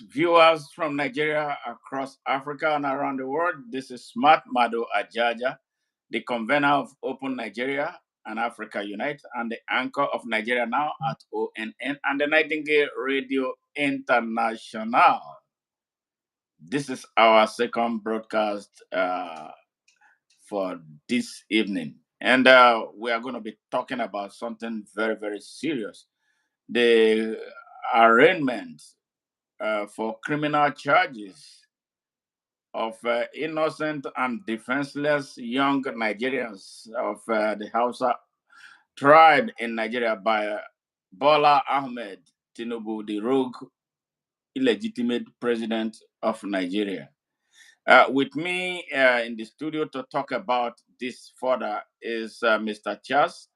viewers from Nigeria across Africa and around the world. This is Smart Mado Ajaja, the convener of Open Nigeria and Africa Unite, and the anchor of Nigeria Now at ONN and the Nightingale Radio International. This is our second broadcast for this evening. And we are going to be talking about something very, very serious, the arraignment for criminal charges of innocent and defenseless young Nigerians of the Hausa tribe in Nigeria by Bola Ahmed Tinubu, the rogue, illegitimate president of Nigeria. With me in the studio to talk about this further is Mr. Charles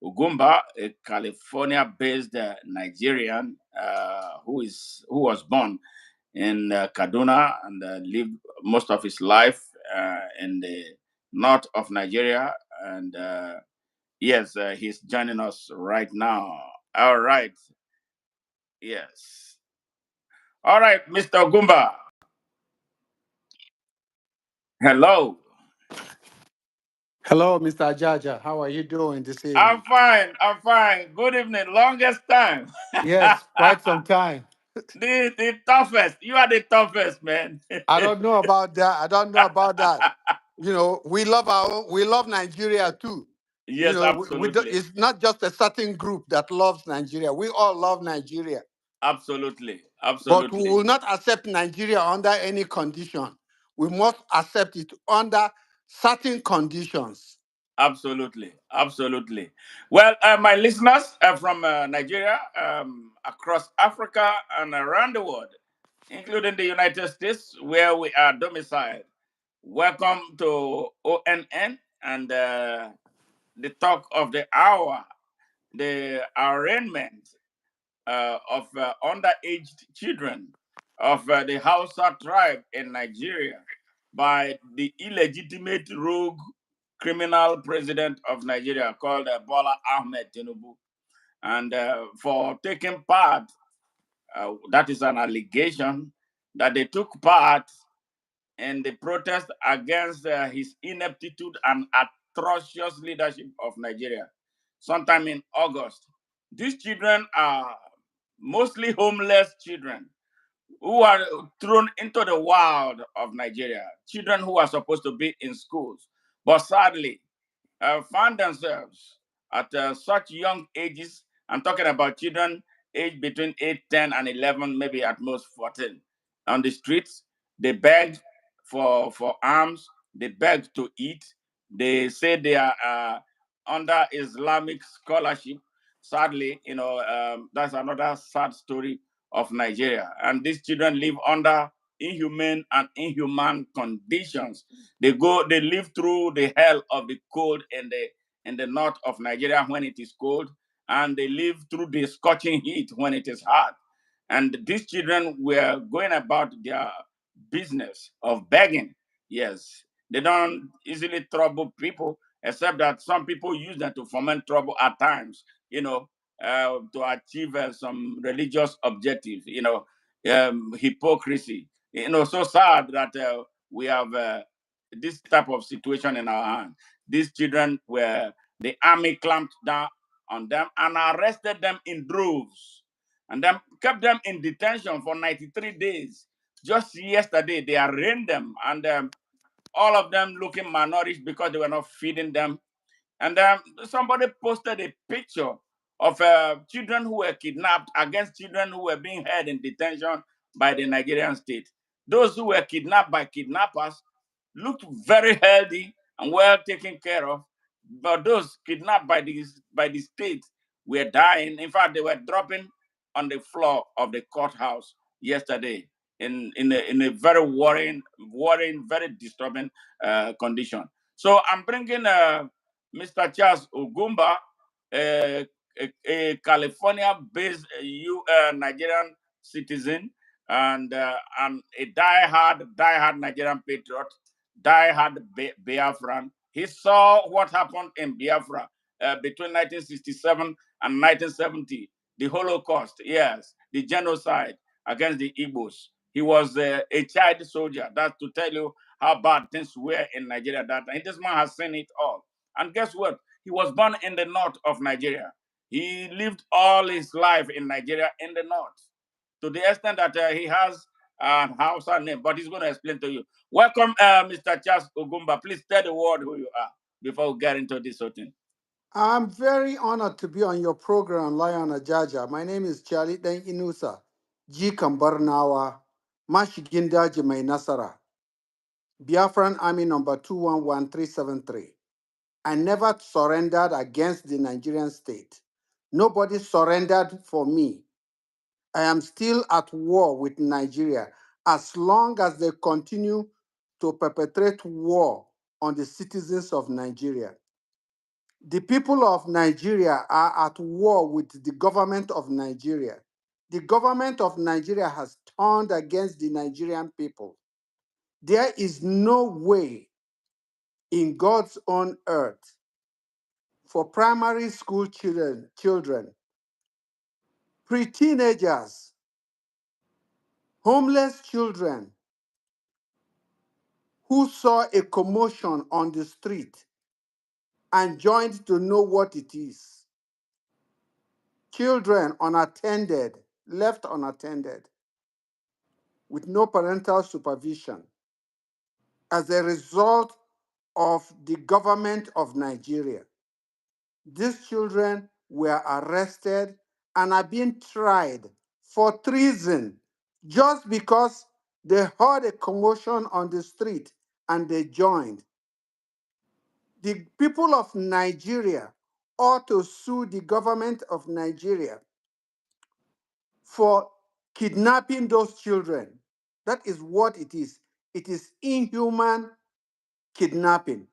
Ugwumba, a California-based Nigerian who was born in Kaduna and lived most of his life in the north of Nigeria. And yes, he's joining us right now. All right. Yes. All right, Mr. Gumba. Hello. Hello, Mr. Jaja. How are you doing this I'm evening? fine. I'm fine. Good evening. Longest time. Yes, quite some time. The toughest. You are the toughest, man. I don't know about that. I don't know about that. We love Nigeria too. Yes, absolutely. It's not just a certain group that loves Nigeria. We all love Nigeria, Absolutely. but we Absolutely. will not accept Nigeria under any condition. We must accept it under certain conditions. Absolutely, absolutely. Well, my listeners from Nigeria, across Africa, and around the world, including the United States, where we are domiciled, welcome to ONN and the talk of the hour, the arraignment of underaged children of the Hausa tribe in Nigeria by the illegitimate rogue criminal president of Nigeria called Bola Ahmed Tinubu. And for taking part, that is an allegation that they took part in the protest against his ineptitude and atrocious leadership of Nigeria sometime in August. These children are mostly homeless children who are thrown into the wild of Nigeria, children who are supposed to be in schools, but sadly found themselves at such young ages. I'm talking about children aged between 8, 10, and 11, maybe at most 14, on the streets. They beg for alms, they beg to eat. They say they are under Islamic scholarship. Sadly, that's another sad story of Nigeria. And these children live under inhumane and inhuman conditions. They live through the hell of the cold in the north of Nigeria when it is cold, and they live through the scorching heat when it is hot. And these children were going about their business of begging. Yes, they don't easily trouble people, except that some people use them to foment trouble at times, to achieve some religious objective, hypocrisy. So sad that we have this type of situation in our hands. These children were, the army clamped down on them and arrested them in droves and then kept them in detention for 93 days. Just yesterday, they arraigned them and all of them looking malnourished because they were not feeding them. And somebody posted a picture of children who were kidnapped against children who were being held in detention by the Nigerian state. Those who were kidnapped by kidnappers looked very healthy and well taken care of, but those kidnapped by the state were dying. In fact, they were dropping on the floor of the courthouse yesterday in a very worrying, very disturbing condition. So I'm bringing Mr. Charles Ugwumba, a California-based Nigerian citizen, and a diehard Nigerian patriot, diehard Biafran. He saw what happened in Biafra between 1967 and 1970, the Holocaust, yes, the genocide. against the Igbos. He was a child soldier. That's to tell you how bad things were in Nigeria that time. This man has seen it all. And guess what? He was born in the north of Nigeria. He lived all his life in Nigeria in the north, to the extent that he has an Hausa name, but he's going to explain to you. Welcome, Mr. Charles Ugwumba. Please tell the world who you are before we get into this whole thing. I'm very honored to be on your program, Lion Ajaja. My name is Charlie Dan Inusa, G. Kambarnawa, Mashigindaji Mai Nasara, Biafran Army number 211373. I never surrendered against the Nigerian state. Nobody surrendered for me. I am still at war with Nigeria as long as they continue to perpetrate war on the citizens of Nigeria. The people of Nigeria are at war with the government of Nigeria. The government of Nigeria has turned against the Nigerian people. There is no way in God's own earth for primary school children, pre-teenagers, homeless children who saw a commotion on the street and joined to know what it is. Children unattended, left unattended, with no parental supervision as a result of the government of Nigeria. These children were arrested and are being tried for treason just because they heard a commotion on the street and they joined. The people of Nigeria ought to sue the government of Nigeria for kidnapping those children. That is what it is. It is inhuman kidnapping.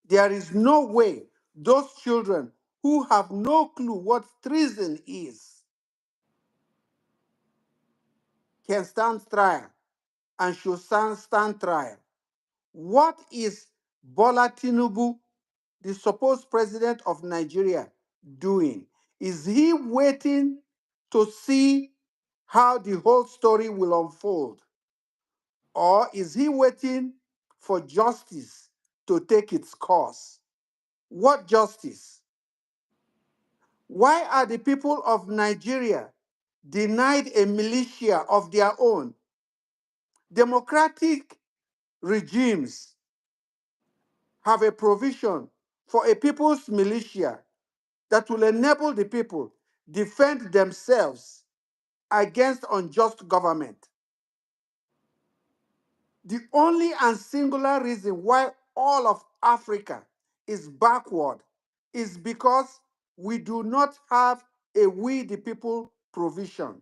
There is no way those children who have no clue what treason is can stand trial and should stand trial. What is Bola Tinubu, the supposed president of Nigeria, doing? Is he waiting to see how the whole story will unfold? Or is he waiting for justice to take its course? What justice? Why are the people of Nigeria denied a militia of their own? Democratic regimes have a provision for a people's militia that will enable the people defend themselves against unjust government. The only and singular reason why all of Africa is backward is because we do not have a we the people provision.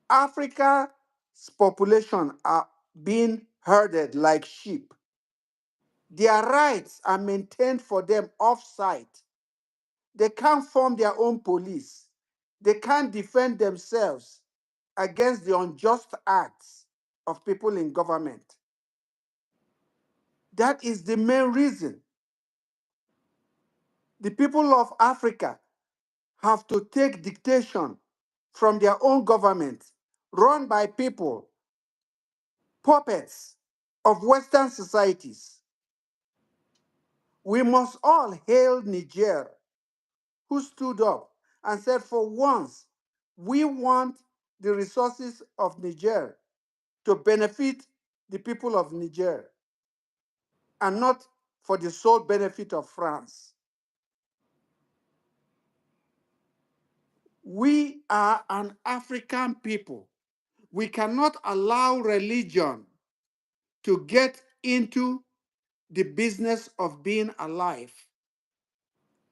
Africa's population are being herded like sheep. Their rights are maintained for them off-site. They can't form their own police. They can't defend themselves against the unjust acts of people in government. That is the main reason. The people of Africa have to take dictation from their own government, run by people, puppets of Western societies. We must all hail Niger, who stood up and said, for once, we want the resources of Niger to benefit the people of Niger and not for the sole benefit of France. We are an African people. We cannot allow religion to get into the business of being alive.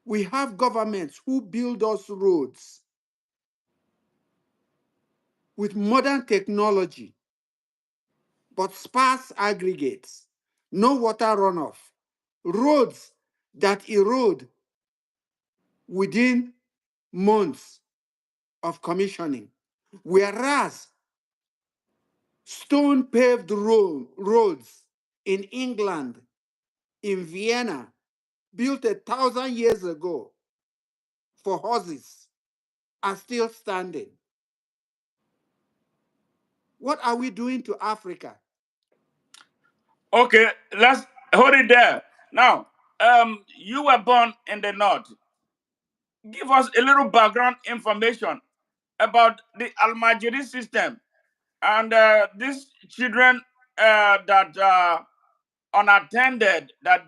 We have governments who build us roads with modern technology, but sparse aggregates, no water runoff, roads that erode within months of commissioning, whereas stone paved roads in England, in Vienna, built 1,000 years ago for horses, are still standing. What are we doing to Africa? Okay, let's hold it there. Now, you were born in the north. Give us a little background information about the Almajiri system and these children that unattended that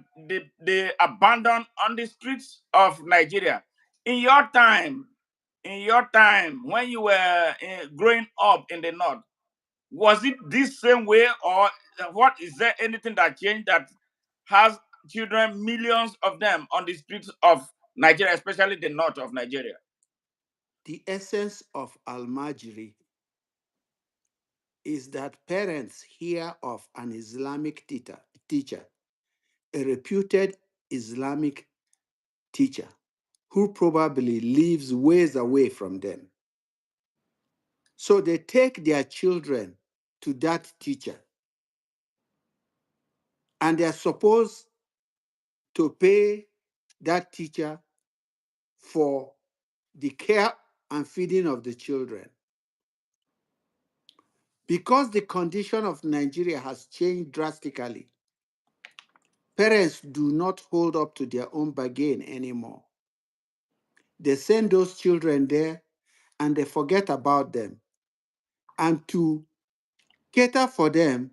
they abandoned on the streets of Nigeria. In your time, when you were growing up in the north, was it this same way, or what is there anything that changed that has children, millions of them, on the streets of Nigeria, especially the north of Nigeria? The essence of Almajiri is that parents hear of an Islamic teacher, a reputed Islamic teacher who probably lives ways away from them. So they take their children to that teacher, and they're supposed to pay that teacher for the care and feeding of the children. Because the condition of Nigeria has changed drastically, parents do not hold up to their own bargain anymore. They send those children there and they forget about them. And to cater for them,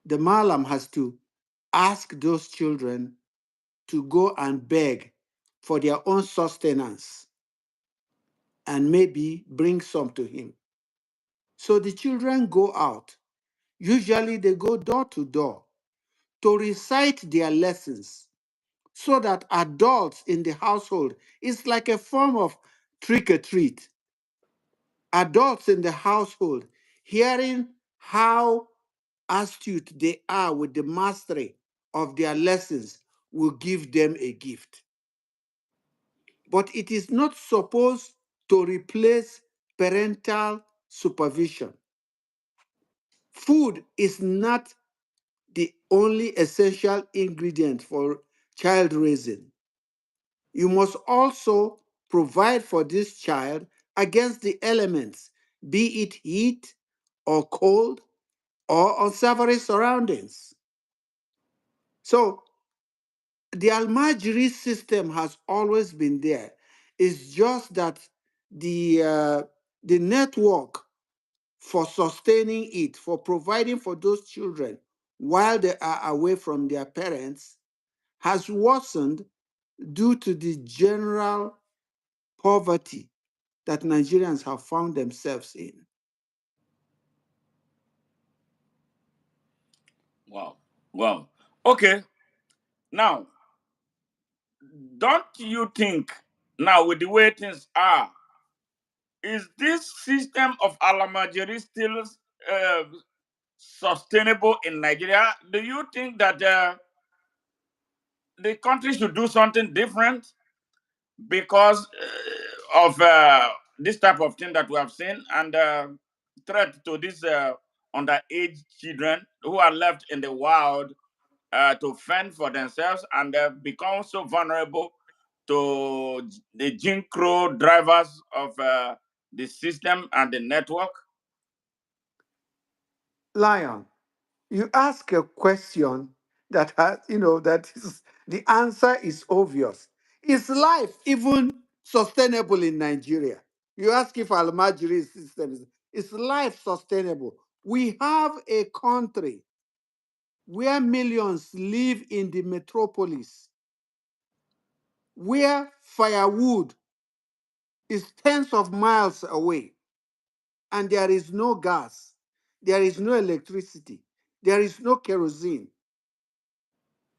the Malam has to ask those children to go and beg for their own sustenance and maybe bring some to him. So the children go out. Usually they go door to door to recite their lessons so that adults in the household, it's like a form of trick or treat. Adults in the household hearing how astute they are with the mastery of their lessons will give them a gift. But it is not supposed to replace parental supervision. Food is not the only essential ingredient for child raising. You must also provide for this child against the elements, be it heat or cold or unsavory surroundings. So the Almajiri system has always been there. It's just that the network for sustaining it, for providing for those children while they are away from their parents, has worsened due to the general poverty that Nigerians have found themselves in. Wow. Wow. Okay. Now, don't you think, now with the way things are, is this system of Alamajiri still uh, sustainable in Nigeria? Do you think that the country should do something different because of this type of thing that we have seen, and threat to these underage children who are left in the wild to fend for themselves and become so vulnerable to the Jim Crow drivers of the system and the network? Lion, you ask a question that has, that is the answer is obvious. Is life even sustainable in Nigeria? You ask if Almajiri system is life sustainable? We have a country where millions live in the metropolis, where firewood is tens of miles away, and there is no gas, there is no electricity, there is no kerosene.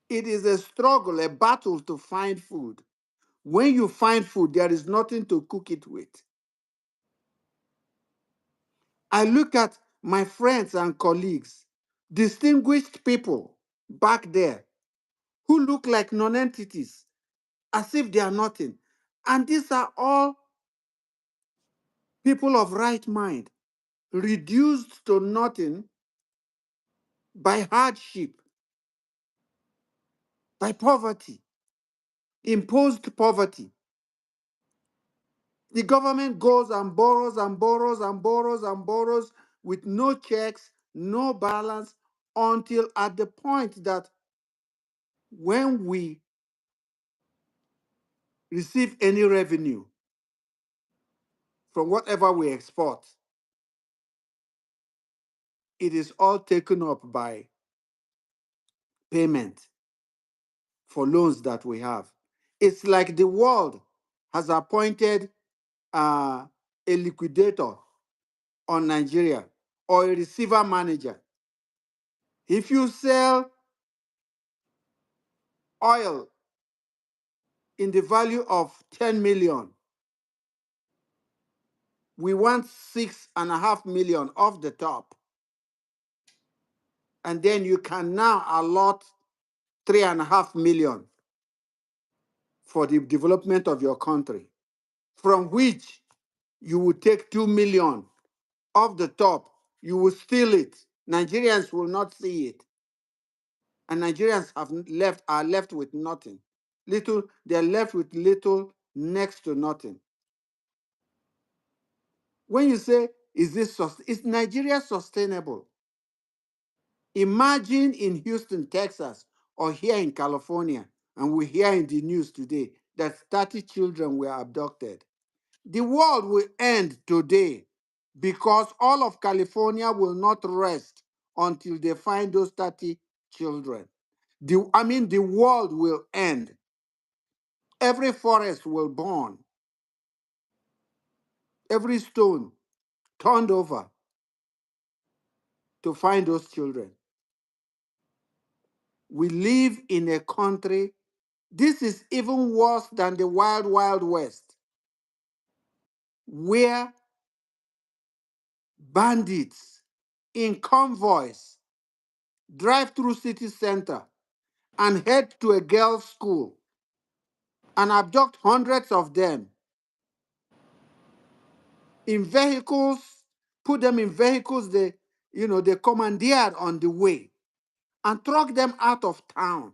It is a struggle, a battle to find food. When you find food, there is nothing to cook it with. I look at my friends and colleagues, distinguished people back there who look like non-entities, as if they are nothing. And these are all people of right mind, reduced to nothing by hardship, by poverty, imposed poverty. The government goes and borrows and borrows and borrows and borrows with no checks, no balance, until at the point that when we receive any revenue from whatever we export, it is all taken up by payment for loans that we have. It's like the world has appointed a liquidator on Nigeria or a receiver manager. If you sell oil in the value of 10 million, we want 6.5 million off the top. And then you can now allot 3.5 million for the development of your country, from which you will take 2 million off the top. You will steal it. Nigerians will not see it. And Nigerians are left with nothing. They're left with little, next to nothing. When you say, is Nigeria sustainable? Imagine in Houston, Texas, or here in California, and we hear in the news today that 30 children were abducted. The world will end today because all of California will not rest until they find those 30 children. The world will end. Every forest will burn. Every stone turned over to find those children. We live in a country, this is even worse than the wild, wild west, where bandits in convoys drive through city center and head to a girls' school and abduct hundreds of them in vehicles, put them in vehicles they commandeered on the way, and truck them out of town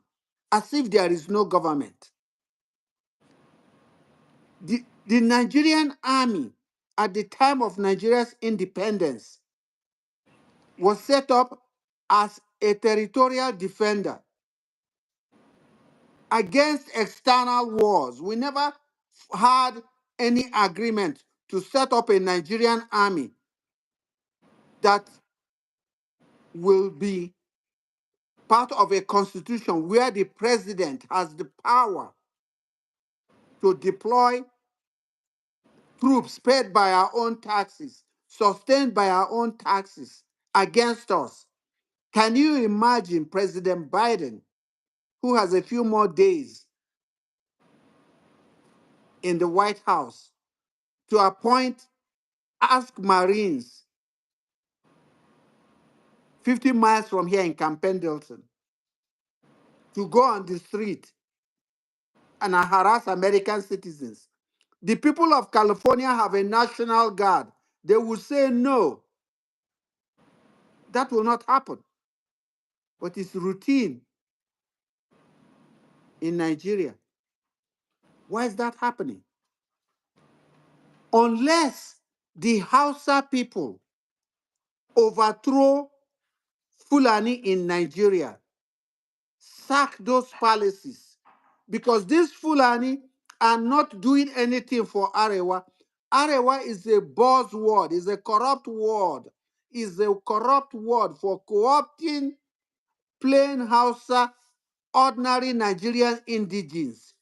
as if there is no government. The Nigerian Army at the time of Nigeria's independence was set up as a territorial defender against external wars. We never had any agreement to set up a Nigerian army that will be part of a constitution where the president has the power to deploy troops paid by our own taxes, sustained by our own taxes against us. Can you imagine President Biden, who has a few more days in the White House, to ask Marines 50 miles from here in Camp Pendleton to go on the street and harass American citizens? The people of California have a national guard. They will say no. That will not happen. But it's routine in Nigeria. Why is that happening? Unless the Hausa people overthrow Fulani in Nigeria, sack those palaces, because these Fulani are not doing anything for Arewa. Arewa is a buzzword, is a corrupt word, is a corrupt word for co-opting plain Hausa, ordinary Nigerian indigenes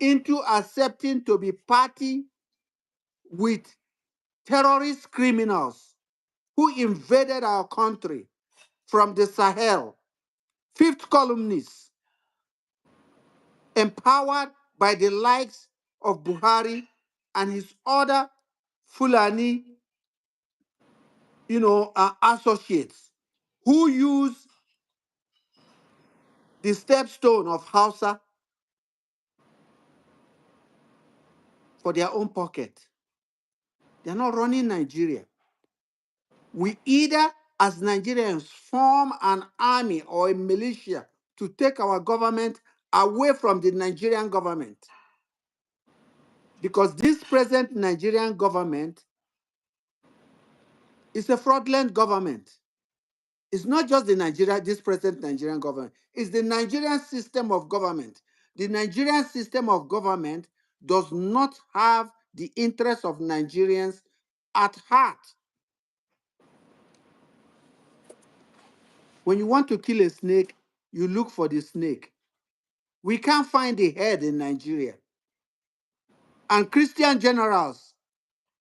into accepting to be party with terrorist criminals who invaded our country from the Sahel. Fifth columnists, empowered by the likes of Buhari and his other Fulani, associates, who use the stepstone of Hausa for their own pocket. They're not running Nigeria. We either, as Nigerians, form an army or a militia to take our government away from the Nigerian government, because this present Nigerian government is a fraudulent government. It's not just this present Nigerian government, it's the Nigerian system of government. The Nigerian system of government does not have the interests of Nigerians at heart. When you want to kill a snake, you look for the snake. We can't find the head in Nigeria. And Christian generals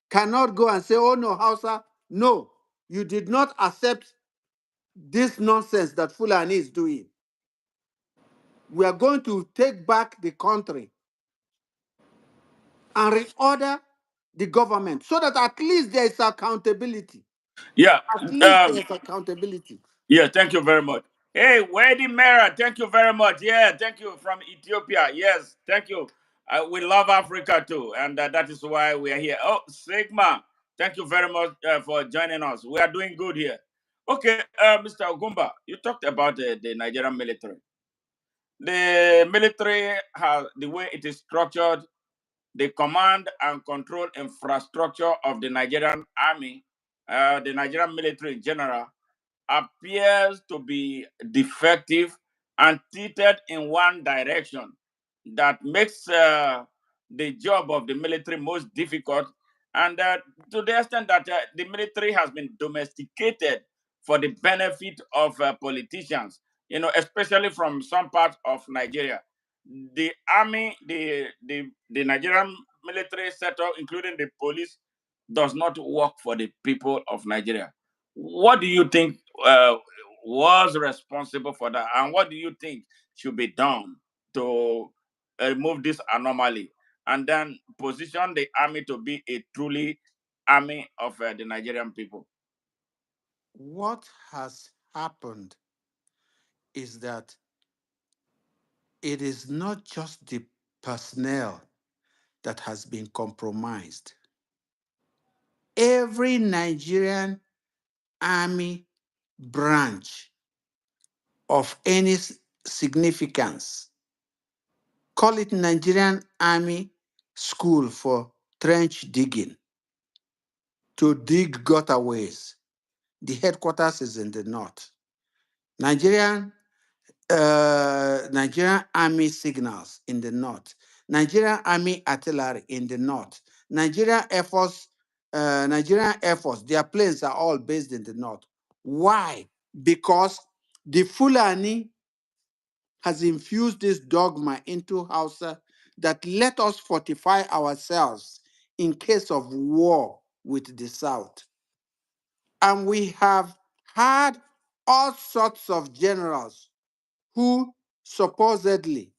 cannot go and say, oh no, Hausa, no, you did not accept this nonsense that Fulani is doing. We are going to take back the country and reorder the government so that at least there is accountability. Yeah. At least Um, there is accountability. yeah, thank you very much. Hey, Wedi Mera, thank you very much. Yeah, thank you from Ethiopia. Yes, thank you. We love Africa too, and that is why we are here. Oh, Sigma, thank you very much for joining us. We are doing good here. Okay, Mr. Ugwumba, you talked about the Nigerian military. The military has the way it is structured, the command and control infrastructure of the Nigerian army, the Nigerian military in general, appears to be defective and tilted in one direction that makes the job of the military most difficult. And to the extent that the military has been domesticated for the benefit of politicians, especially from some parts of Nigeria. The army, the Nigerian military setup, including the police, does not work for the people of Nigeria. What do you think was responsible for that, and what do you think should be done to remove this anomaly and then position the army to be a truly army of the Nigerian people? What has happened is that it is not just the personnel that has been compromised. Every Nigerian army branch of any significance, call it Nigerian Army School for trench digging, to dig gutterways. The headquarters is in the north. Nigerian Army Signals in the north. Nigerian Army Artillery in the north. Nigerian Air Force, their planes are all based in the north. Why? Because the Fulani has infused this dogma into Hausa that let us fortify ourselves in case of war with the South. And we have had all sorts of generals who supposedly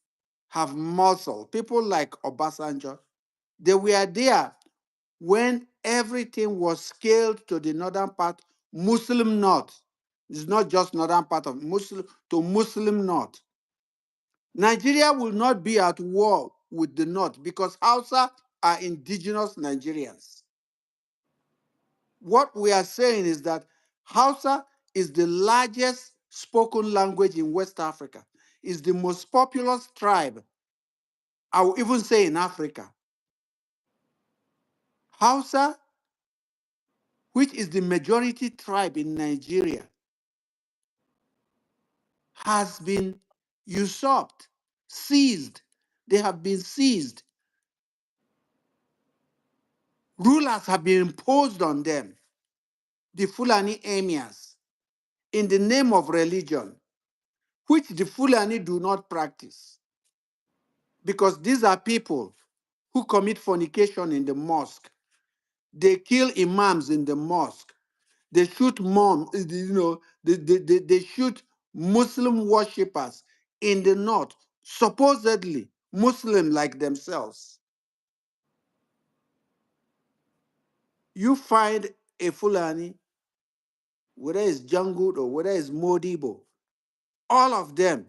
have muscle. People like Obasanjo, they were there when everything was scaled to the northern part, Muslim north. It's not just northern part of Muslim to Muslim north. Nigeria will not be at war with the north because Hausa are indigenous Nigerians. What we are saying is that Hausa is the largest spoken language in West Africa, is the most populous tribe, I will even say in Africa. Hausa, which is the majority tribe in Nigeria, has been usurped, seized. They have been seized. Rulers have been imposed on them, the Fulani emirs, in the name of religion, which the Fulani do not practice. Because these are people who commit fornication in the mosque. They kill imams in the mosque. They shoot they shoot Muslim worshippers in the north, supposedly Muslim like themselves. You find a Fulani, whether it's Jangut or whether it's Modibo, all of them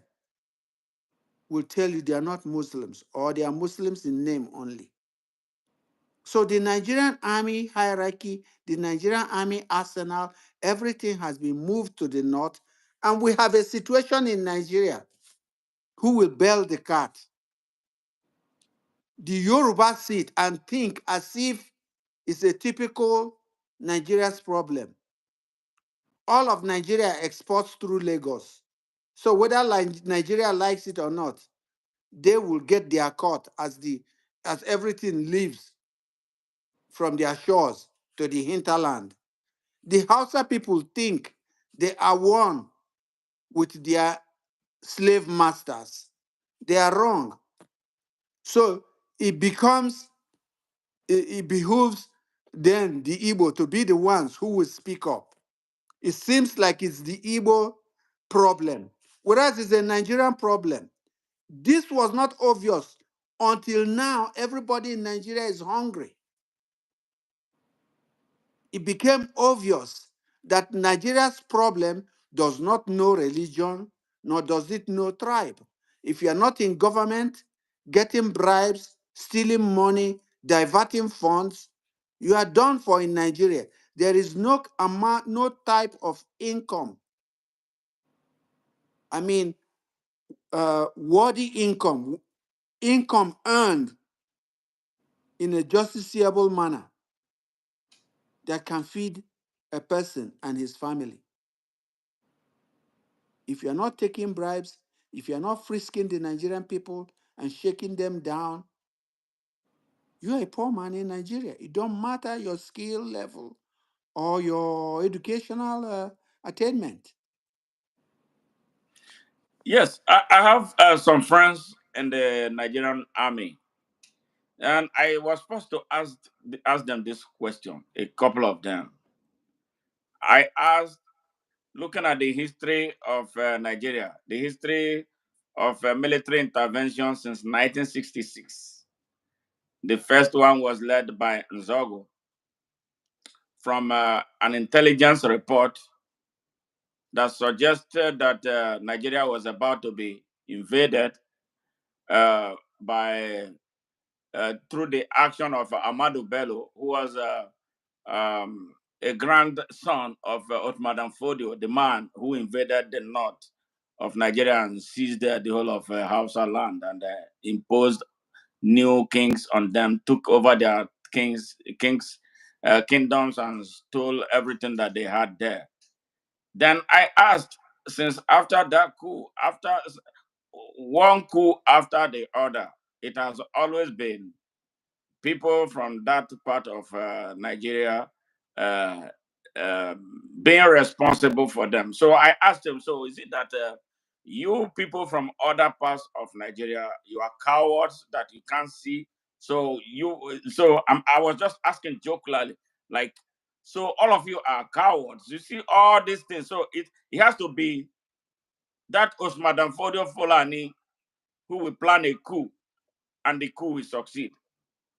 will tell you they are not Muslims or they are Muslims in name only. So the Nigerian army hierarchy, the Nigerian army arsenal, everything has been moved to the north. And we have a situation in Nigeria. Who will bail the cat? the Yoruba see it and think as if it's a typical Nigeria's problem. All of Nigeria exports through Lagos. So whether Nigeria likes it or not, they will get their cut as everything leaves from their shores to the hinterland. The Hausa people think they are one with their slave masters. They are wrong. So it behooves then the Igbo to be the ones who will speak up. It seems like it's the Igbo problem, whereas it's a Nigerian problem. This was not obvious until now. Everybody in Nigeria is hungry. It became obvious that Nigeria's problem does not know religion, nor does it know tribe. If you are not in government, getting bribes, stealing money, diverting funds, you are done for in Nigeria. There is no amount, no type of income. I mean, worthy income earned in a justiciable manner that can feed a person and his family. If you're not taking bribes, if you're not frisking the Nigerian people and shaking them down, you're a poor man in Nigeria. It don't matter your skill level or your educational attainment. Yes, I have some friends in the Nigerian Army, and I was supposed to ask them this question. A couple of them. I asked, looking at the history of Nigeria, the history of military intervention since 1966. The first one was led by Nzogo from an intelligence report that suggested that Nigeria was about to be invaded by through the action of Amadu Bello, who was a grandson of Ottoman Fodio, the man who invaded the north of Nigeria and seized the whole of Hausa land and imposed new kings on them, took over their kingdoms and stole everything that they had there. Then I asked, since after that coup, after one coup after the other, it has always been people from that part of Nigeria uh, uh, being responsible for them. So I asked him, so is it that you people from other parts of Nigeria, you are cowards that you can't see? I was just asking jocularly, like, so all of you are cowards. You see all these things. So it has to be that Osman Danfodio Fulani who will plan a coup and the coup will succeed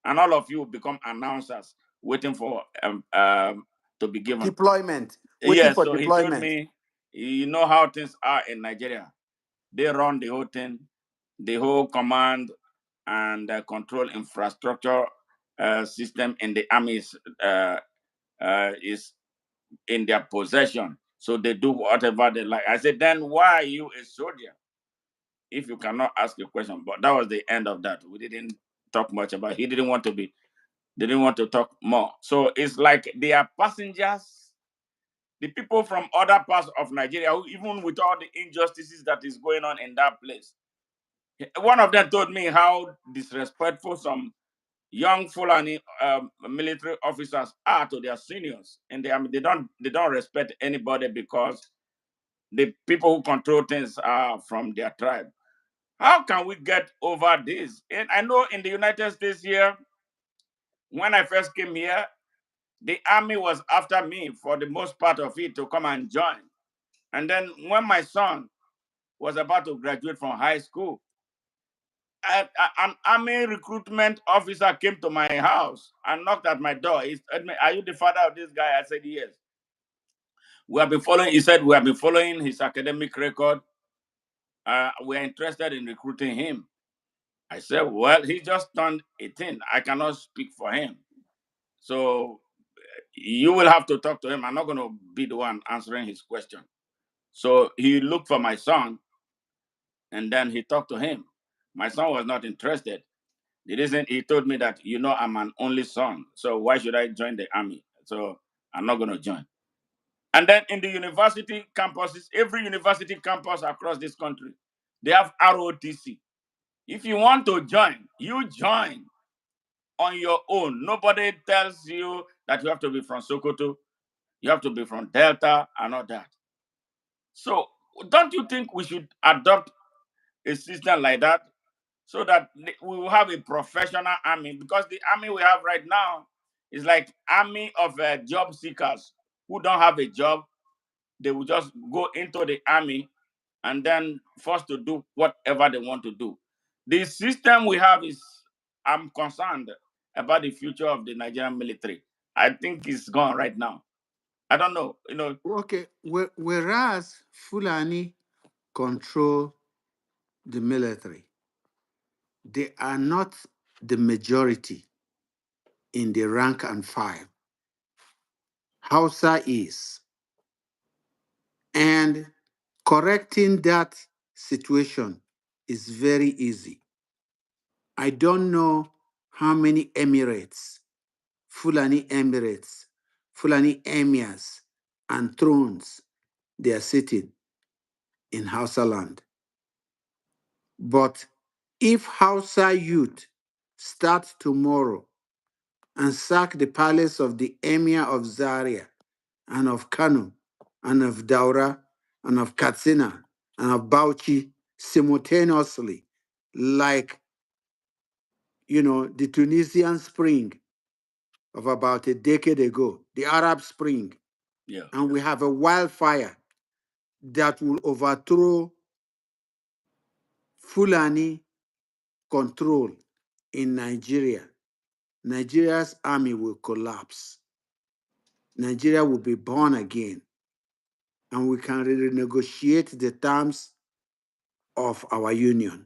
and all of you become announcers waiting for to be given. Deployment, waiting Yes, for so he told deployment. me, you know how things are in Nigeria. They run the whole thing, the whole command and control infrastructure system in the army is in their possession. So they do whatever they like. I said, then why are you a soldier if you cannot ask a question? But that was the end of that. We didn't talk much about it. He didn't want to be They didn't want to talk more. So it's like they are passengers, the people from other parts of Nigeria, who, even with all the injustices that is going on in that place. One of them told me how disrespectful some young Fulani military officers are to their seniors. And they don't respect anybody because the people who control things are from their tribe. How can we get over this? And I know in the United States here, when I first came here, the army was after me for the most part of it to come and join. And then when my son was about to graduate from high school, an army recruitment officer came to my house and knocked at my door. He said, "Are you the father of this guy?" I said, "Yes." He said, "We have been following his academic record. We're interested in recruiting him." I said, "Well, he just turned 18. I cannot speak for him. So you will have to talk to him. I'm not going to be the one answering his question." So he looked for my son and then he talked to him. My son was not interested. The reason he told me that, I'm an only son, so why should I join the army? So I'm not going to join. And then in the university campuses, every university campus across this country, they have ROTC. If you want to join, you join on your own. Nobody tells you that you have to be from Sokoto, you have to be from Delta, and all that. So don't you think we should adopt a system like that so that we will have a professional army? Because the army we have right now is like army of job seekers who don't have a job. They will just go into the army and then forced to do whatever they want to do. The system we have is, I'm concerned about the future of the Nigerian military. I think it's gone right now. I don't know. Okay, whereas Fulani control the military, they are not the majority in the rank and file. Hausa is. And correcting that situation is very easy. I don't know how many Emirates, Fulani emirs, and thrones they are sitting in Hausa land. But if Hausa youth start tomorrow and sack the palace of the emir of Zaria and of Kano and of Daura and of Katsina and of Bauchi simultaneously, like the Tunisian spring of about a decade ago, the Arab Spring, Yeah. and we have a wildfire that will overthrow Fulani control in Nigeria. Nigeria's army will collapse. Nigeria will be born again, and we can renegotiate the terms of our union.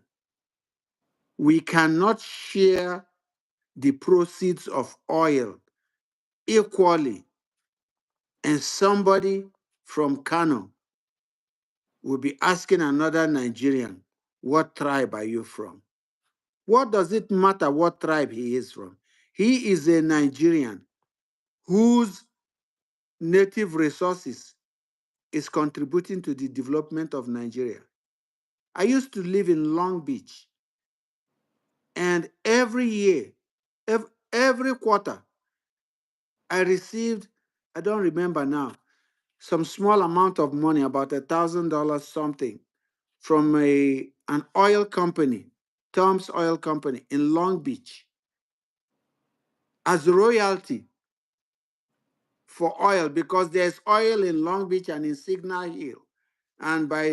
We cannot share the proceeds of oil equally, and somebody from Kano will be asking another Nigerian, what tribe are you from? What does it matter what tribe he is from? He is a Nigerian whose native resources is contributing to the development of Nigeria. I used to live in Long Beach, and every year, every quarter, I received, I don't remember now, some small amount of money, about $1,000 something, from an oil company, Tom's Oil Company in Long Beach, as royalty for oil, because there's oil in Long Beach and in Signal Hill, and by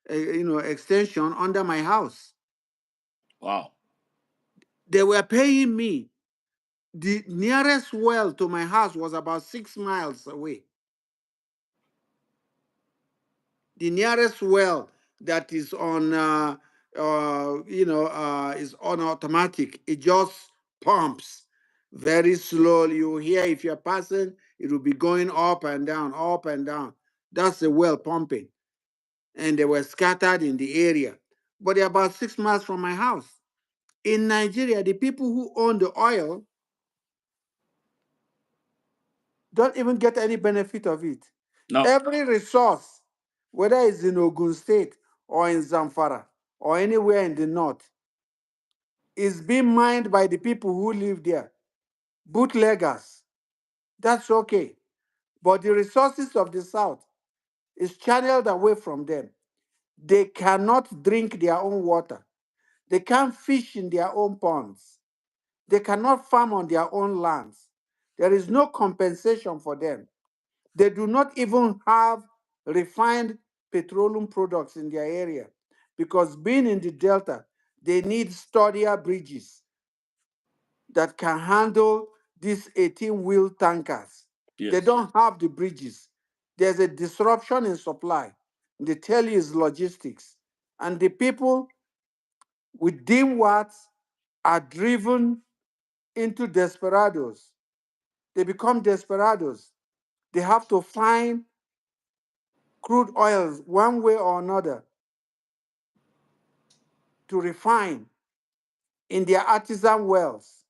extension under my house. Wow. They were paying me. The nearest well to my house was about 6 miles away. The nearest well that is on, is on automatic. It just pumps very slowly. You hear if you're passing, it will be going up and down, up and down. That's the well pumping. And they were scattered in the area. But they're about 6 miles from my house. In Nigeria, the people who own the oil don't even get any benefit of it. No. Every resource, whether it's in Ogun State or in Zamfara or anywhere in the north, is being mined by the people who live there. Bootleggers. That's okay. But the resources of the south is channeled away from them. They cannot drink their own water. They can't fish in their own ponds. They cannot farm on their own lands. There is no compensation for them. They do not even have refined petroleum products in their area because being in the Delta, they need sturdier bridges that can handle these 18-wheel tankers. They Yes. don't have the bridges. There's a disruption in supply. They tell you it's logistics. And the people with dim watts are driven into desperados. They become desperados. They have to find crude oils one way or another to refine. in their artisan wells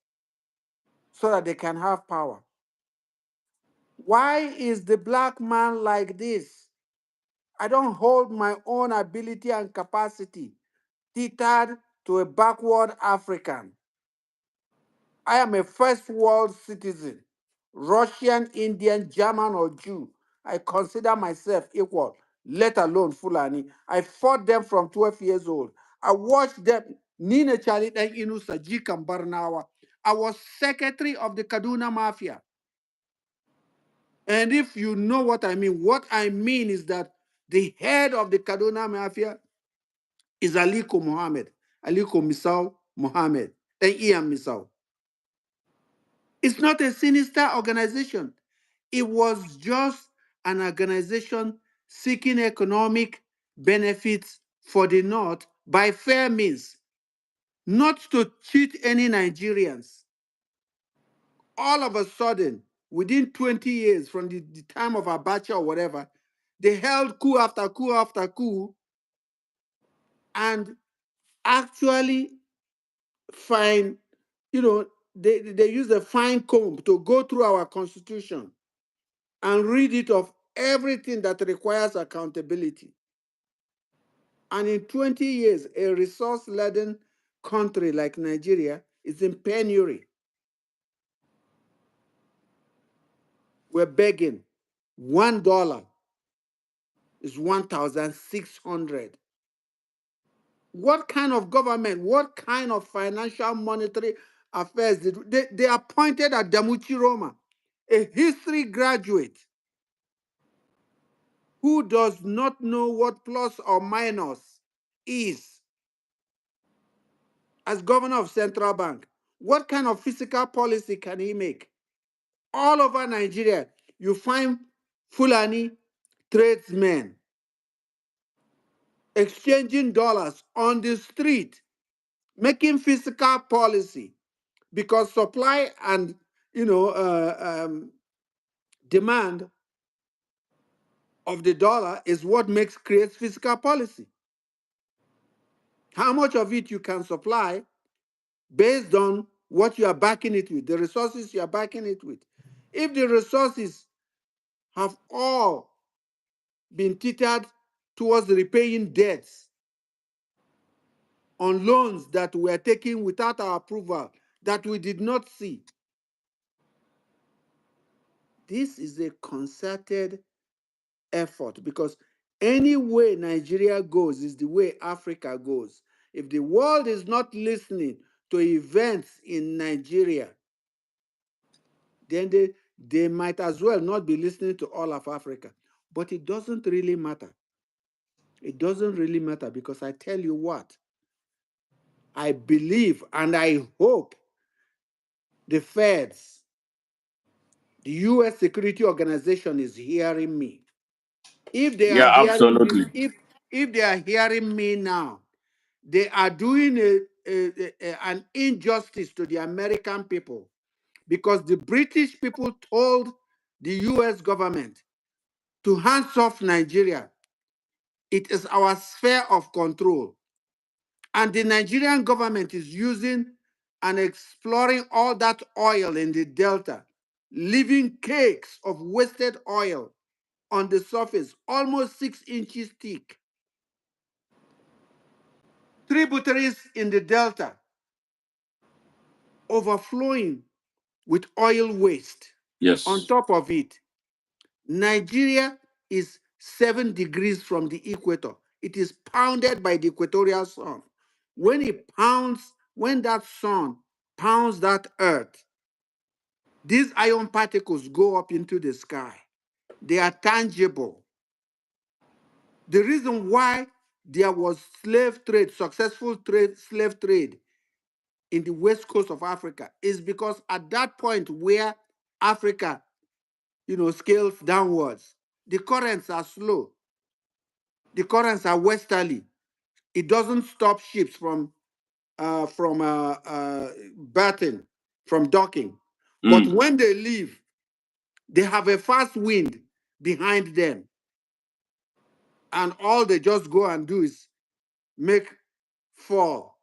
so that they can have power. Why is the black man like this? I don't hold my own ability and capacity tethered to a backward African. I am a first world citizen, Russian, Indian, German, or Jew. I consider myself equal, let alone Fulani. I fought them from 12 years old. I watched them. Nina Charlie and Inusa Jikam Barnawa. I was secretary of the Kaduna Mafia. And if you know what I mean is that the head of the Kaduna Mafia is Aliko Mohammed, Aliko Misau Mohammed, and Ian Misau. It's not a sinister organization. It was just an organization seeking economic benefits for the North by fair means, not to cheat any Nigerians. All of a sudden, within 20 years from the time of Abacha or whatever, they held coup after coup after coup and actually find, they use a fine comb to go through our constitution and read it of everything that requires accountability. And in 20 years, a resource-laden country like Nigeria is in penury. We're begging. $1 is 1,600. What kind of government, what kind of financial monetary affairs did they appointed Adamuchi Roma, a history graduate who does not know what plus or minus is, as governor of central bank. What kind of fiscal policy can he make? All over Nigeria, you find Fulani tradesmen exchanging dollars on the street, making fiscal policy, because supply and demand of the dollar is what creates fiscal policy. How much of it you can supply based on what you are backing it with, the resources you are backing it with. If the resources have all been tethered towards repaying debts on loans that were taken without our approval, that we did not see, this is a concerted effort, because any way Nigeria goes is the way Africa goes. If the world is not listening to events in Nigeria, then they might as well not be listening to all of Africa. But it doesn't really matter. It doesn't really matter, because I tell you what, I believe and I hope the feds, the US Security Organization is hearing me. If they are Yeah, hearing me, absolutely. if they are hearing me now, they are doing an injustice to the American people, because the British people told the US government to hands off Nigeria. It is our sphere of control. And the Nigerian government is using and exploring all that oil in the Delta, leaving cakes of wasted oil on the surface, almost 6 inches thick. Tributaries in the Delta overflowing with oil waste. On Yes. top of it, Nigeria is 7 degrees from the equator. It is pounded by the equatorial sun. When that sun pounds that earth, these iron particles go up into the sky. They are tangible. The reason why there was slave trade, successful slave trade in the west coast of Africa, is because at that point where Africa, scales downwards, the currents are slow. The currents are westerly. It doesn't stop ships from berthing, from docking. But Mm. when they leave, they have a fast wind behind them, and all they just go and do is make fall.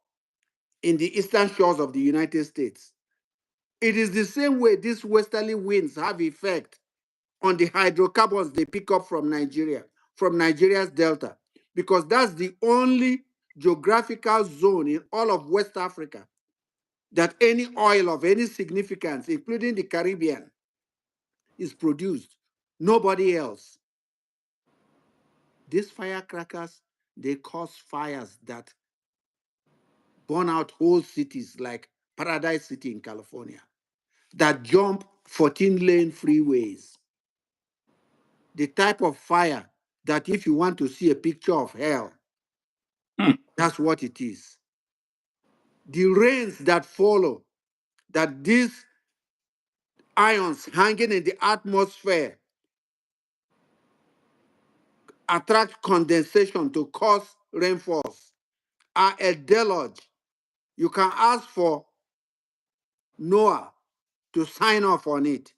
in the eastern shores of the United States. It is the same way these westerly winds have effect on the hydrocarbons they pick up from Nigeria, from Nigeria's delta, because that's the only geographical zone in all of West Africa that any oil of any significance, including the Caribbean, is produced. Nobody else. These firecrackers, they cause fires that burn out whole cities like Paradise City in California, that jump 14-lane freeways. The type of fire that if you want to see a picture of hell, that's what it is. The rains that follow, that these ions hanging in the atmosphere attract condensation to cause rainfalls, are a deluge. You can ask for Noah to sign off on it.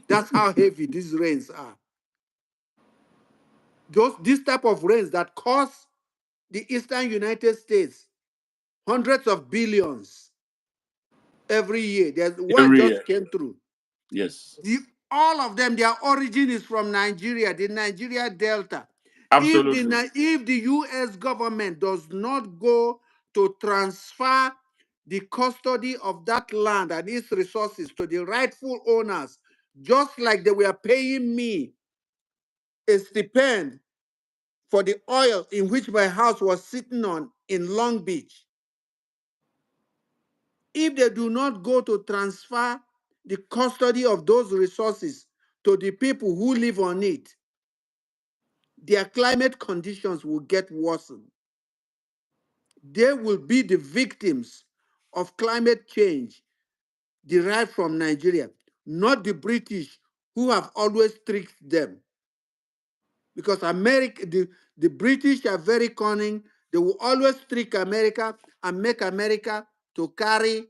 That's how heavy these rains are. This type of rains that cost the eastern United States hundreds of billions every year. There's one Every just year. came through. Yes. All of them, their origin is from Nigeria, the Nigeria Delta. Absolutely. If the US government does not go to transfer the custody of that land and its resources to the rightful owners, just like they were paying me a stipend for the oil in which my house was sitting on in Long Beach, if they do not go to transfer the custody of those resources to the people who live on it, their climate conditions will get worsened. They will be the victims of climate change derived from Nigeria, not the British who have always tricked them. Because the British are very cunning. They will always trick America and make America to carry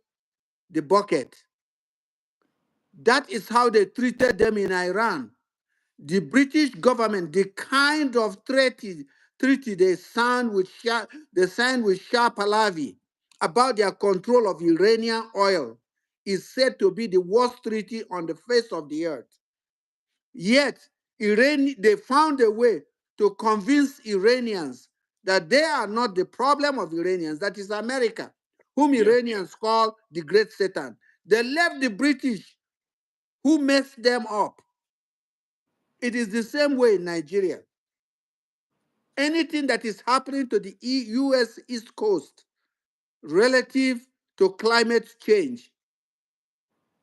the bucket. That is how they treated them in Iran. The British government, the kind of treaty they signed with Shah Pahlavi about their control of Iranian oil is said to be the worst treaty on the face of the earth. Yet, they found a way to convince Iranians that they are not the problem of Iranians, that is America, whom Iranians call the Great Satan. They left the British, who messed them up. It is the same way in Nigeria. Anything that is happening to the US East Coast relative to climate change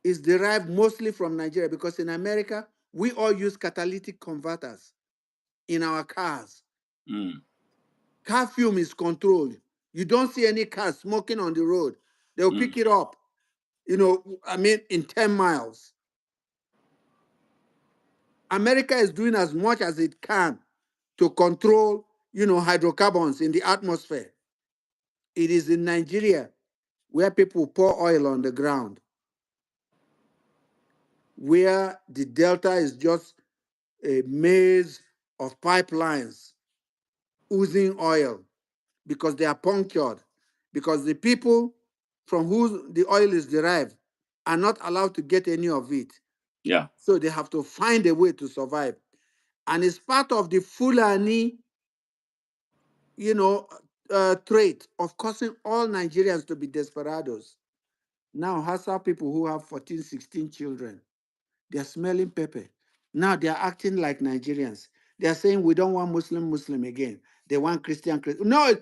is derived mostly from Nigeria, because in America, we all use catalytic converters in our cars. Car fume is controlled. You don't see any cars smoking on the road. They'll pick it up, in 10 miles. America is doing as much as it can to control, hydrocarbons in the atmosphere. It is in Nigeria where people pour oil on the ground, where the delta is just a maze of pipelines oozing oil because they are punctured, because the people from whom the oil is derived are not allowed to get any of it. Yeah. So they have to find a way to survive. And it's part of the Fulani, trait of causing all Nigerians to be desperados. Now, Hausa people who have 14, 16 children, they're smelling pepper. Now they're acting like Nigerians. They're saying we don't want Muslim again. They want Christian. No,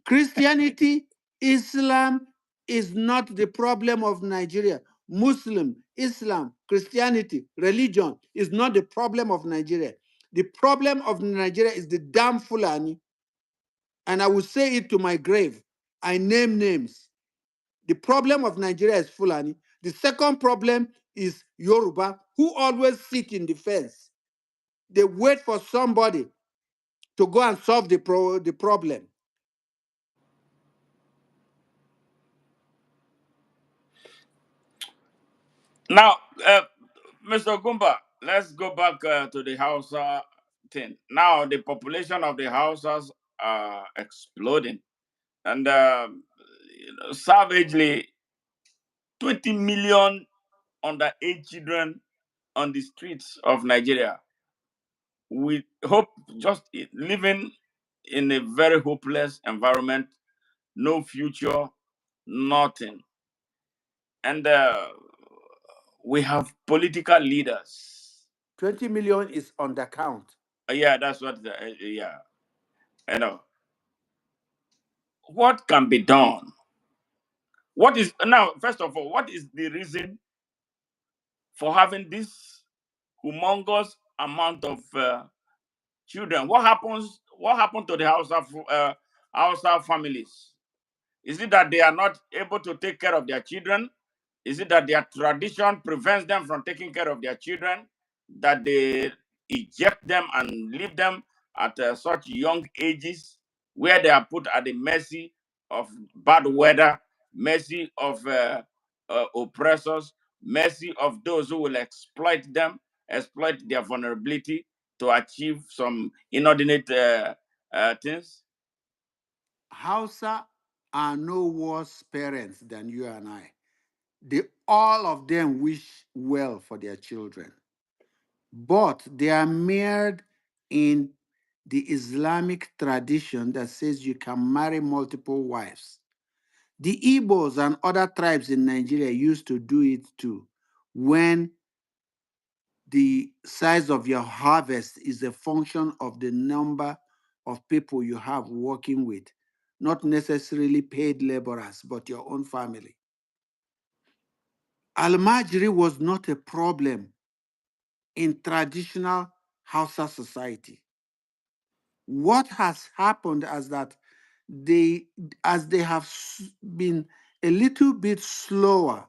Christianity, Islam is not the problem of Nigeria. Muslim, Islam, Christianity, religion is not the problem of Nigeria. The problem of Nigeria is the damn Fulani. And I will say it to my grave. I name names. The problem of Nigeria is Fulani. The second problem is Yoruba, who always sit in the fence. They wait for somebody to go and solve the problem. Now, Mr. Gumba, let's go back to the Hausa thing. Now, the population of the Hausas are exploding. And savagely 20 million underage children on the streets of Nigeria. We hope just living in a very hopeless environment, no future, nothing. And we have political leaders. 20 million is on the count. Yeah, that's what, yeah. You know, what can be done? What is, now, first of all, what is the reason for having this humongous amount of children? What happens? What happened to the Hausa families? Is it that they are not able to take care of their children? Is it that their tradition prevents them from taking care of their children? That they eject them and leave them at such young ages, where they are put at the mercy of bad weather, mercy of oppressors, mercy of those who will exploit them, exploit their vulnerability to achieve some inordinate things? Hausa are no worse parents than you and I. All of them wish well for their children, but they are mired in the Islamic tradition that says you can marry multiple wives. The Igbos and other tribes in Nigeria used to do it too, when the size of your harvest is a function of the number of people you have working with, not necessarily paid laborers, but your own family. Almajiri was not a problem in traditional Hausa society. What has happened is that as they have been a little bit slower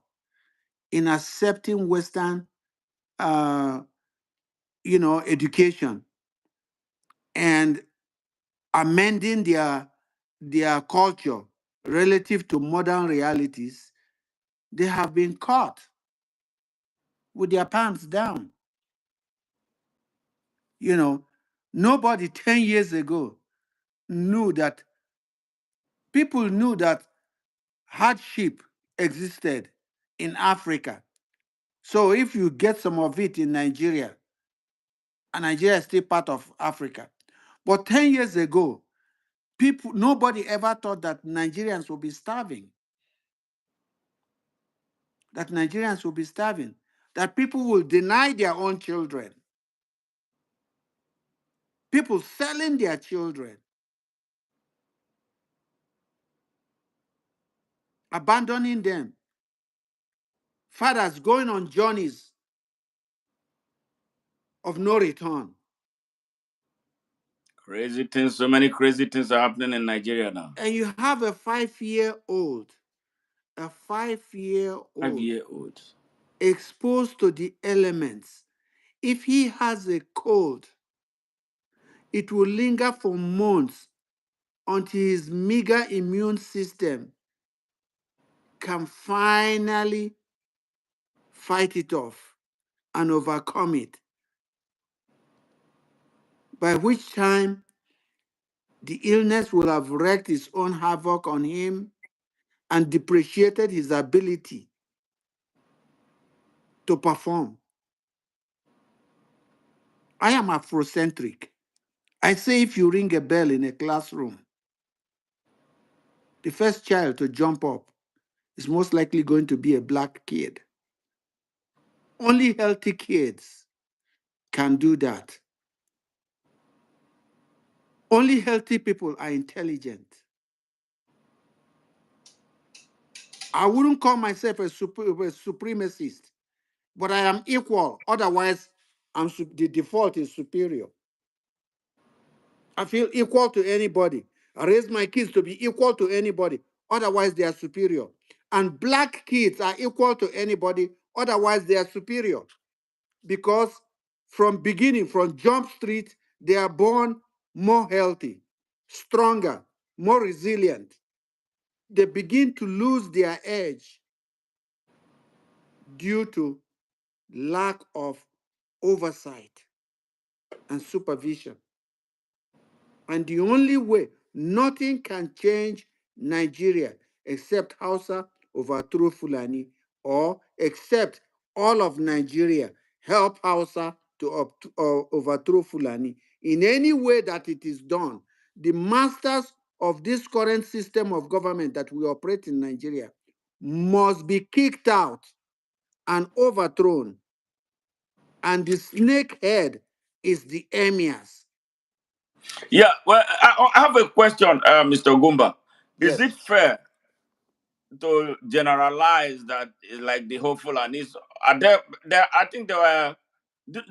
in accepting Western, uh, education and amending their culture relative to modern realities, they have been caught with their pants down. Nobody 10 years ago knew that people knew that hardship existed in Africa. So if you get some of it in Nigeria, and Nigeria is still part of Africa. But 10 years ago, nobody ever thought that Nigerians would be starving. That Nigerians will be starving. That people will deny their own children. People selling their children. Abandoning them. Fathers going on journeys of no return. Crazy things, so many crazy things are happening in Nigeria now. And you have a 5-year-old, a 5 5-year-old year olds. exposed to the elements. If he has a cold, it will linger for months until his meager immune system can finally fight it off and overcome it. By which time, the illness will have wreaked its own havoc on him and depreciated his ability to perform. I am Afrocentric. I say if you ring a bell in a classroom, the first child to jump up is most likely going to be a black kid. Only healthy kids can do that. Only healthy people are intelligent. I wouldn't call myself a supremacist, but I am equal. Otherwise, the default is superior. I feel equal to anybody. I raise my kids to be equal to anybody. Otherwise, they are superior. And black kids are equal to anybody. Otherwise, they are superior. Because from beginning, from Jump Street, they are born more healthy, stronger, more resilient. They begin to lose their edge due to lack of oversight and supervision. And the only way, nothing can change Nigeria except Hausa overthrow Fulani, or except all of Nigeria help Hausa to overthrow Fulani. In any way that it is done, the masters of this current system of government that we operate in Nigeria must be kicked out and overthrown. And the snake head is the emirs. Yeah, well, I have a question, Mr. Gumba. Is it Yes. fair to generalize that like the whole Fulanis are there? I think there were.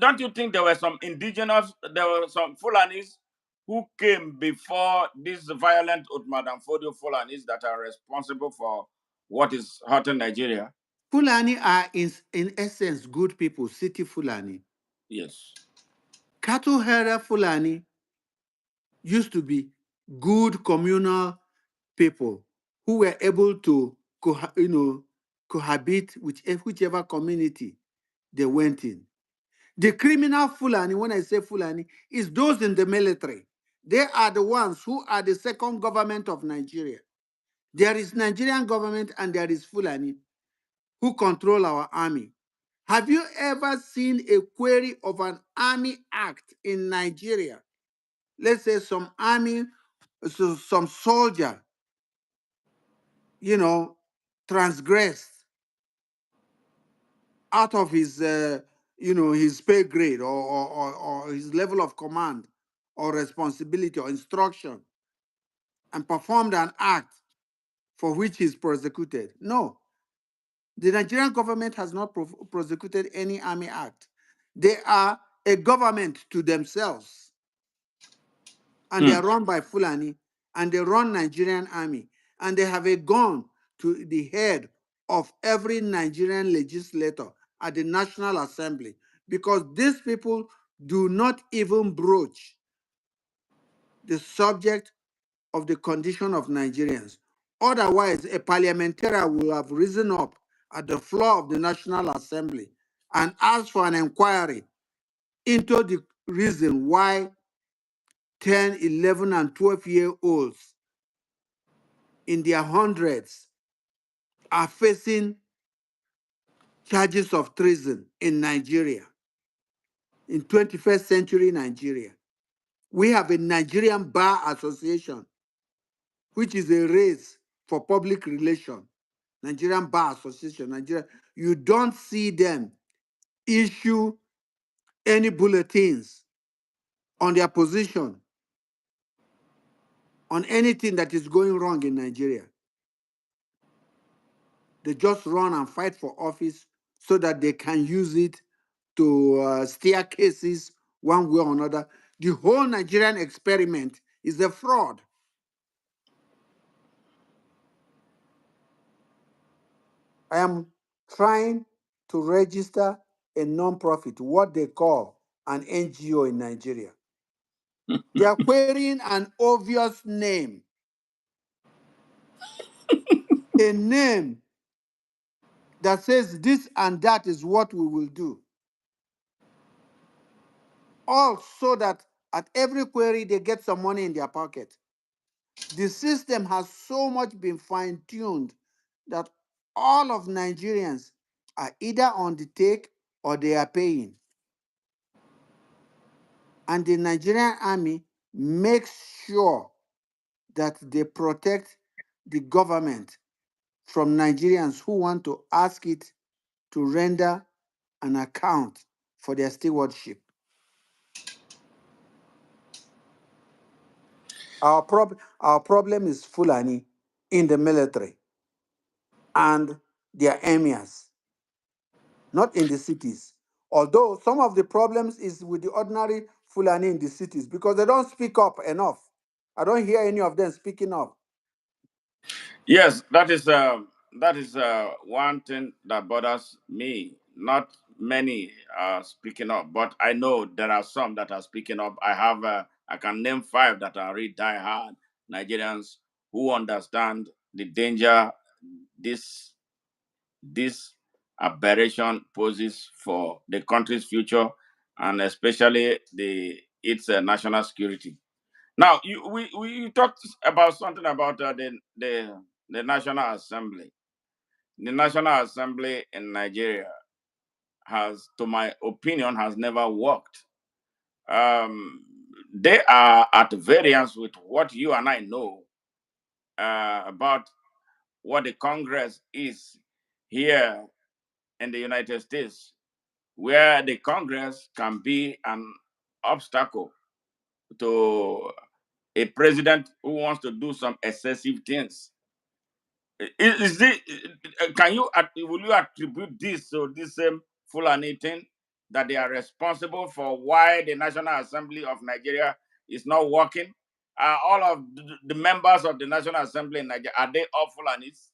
Don't you think there were some indigenous? There were some Fulanis who came before these violent Utmad and Fodio Fulanis that are responsible for what is hurting Nigeria? Fulani are in essence good people, city Fulani. Yes. Cattle herder Fulani used to be good communal people who were able to cohabit with whichever community they went in. The criminal Fulani, when I say Fulani, is those in the military. They are the ones who are the second government of Nigeria. There is Nigerian government and there is Fulani who control our army. Have you ever seen a query of an army act in Nigeria? Let's say some army, so some soldier, transgressed out of his, his pay grade or his level of command or responsibility or instruction and performed an act for which he's prosecuted. No, the Nigerian government has not prosecuted any army act. They are a government to themselves, and they Hmm. are run by Fulani, and they run Nigerian army, and they have a gun to the head of every Nigerian legislator at the National Assembly, because these people do not even broach the subject of the condition of Nigerians. Otherwise, a parliamentarian will have risen up at the floor of the National Assembly and asked for an inquiry into the reason why 10, 11, and 12-year-olds in their hundreds are facing charges of treason in Nigeria, in 21st century Nigeria. We have a Nigerian Bar Association, which is a race for public relations. Nigerian Bar Association, Nigeria. You don't see them issue any bulletins on their position on anything that is going wrong in Nigeria. They just run and fight for office so that they can use it to steer cases one way or another. The whole Nigerian experiment is a fraud. I am trying to register a non-profit, what they call an NGO in Nigeria. They are querying an obvious name, a name that says this and that is what we will do. All so that at every query they get some money in their pocket. The system has so much been fine-tuned that all of Nigerians are either on the take or they are paying. And the Nigerian army makes sure that they protect the government from Nigerians who want to ask it to render an account for their stewardship. Our problem is Fulani in the military and their emirs, not in the cities. Although some of the problems is with the ordinary Fulani in the cities because they don't speak up enough. I don't hear any of them speaking up. Yes, that is one thing that bothers me. Not many are speaking up, but I know there are some that are speaking up. I can name five that are really diehard Nigerians who understand the danger this this aberration poses for the country's future and especially the its national security. Now, you talked about something about the the National Assembly. The National Assembly in Nigeria has, to my opinion, has never worked. Um, they are at variance with what you and I know about what the Congress is here in the United States, where the Congress can be an obstacle to a president who wants to do some excessive things. Is it? Can you will you attribute this to this same Fulani thing, that they are responsible for why the National Assembly of Nigeria is not working? All of the members of the National Assembly in Nigeria, are they all Fulanis?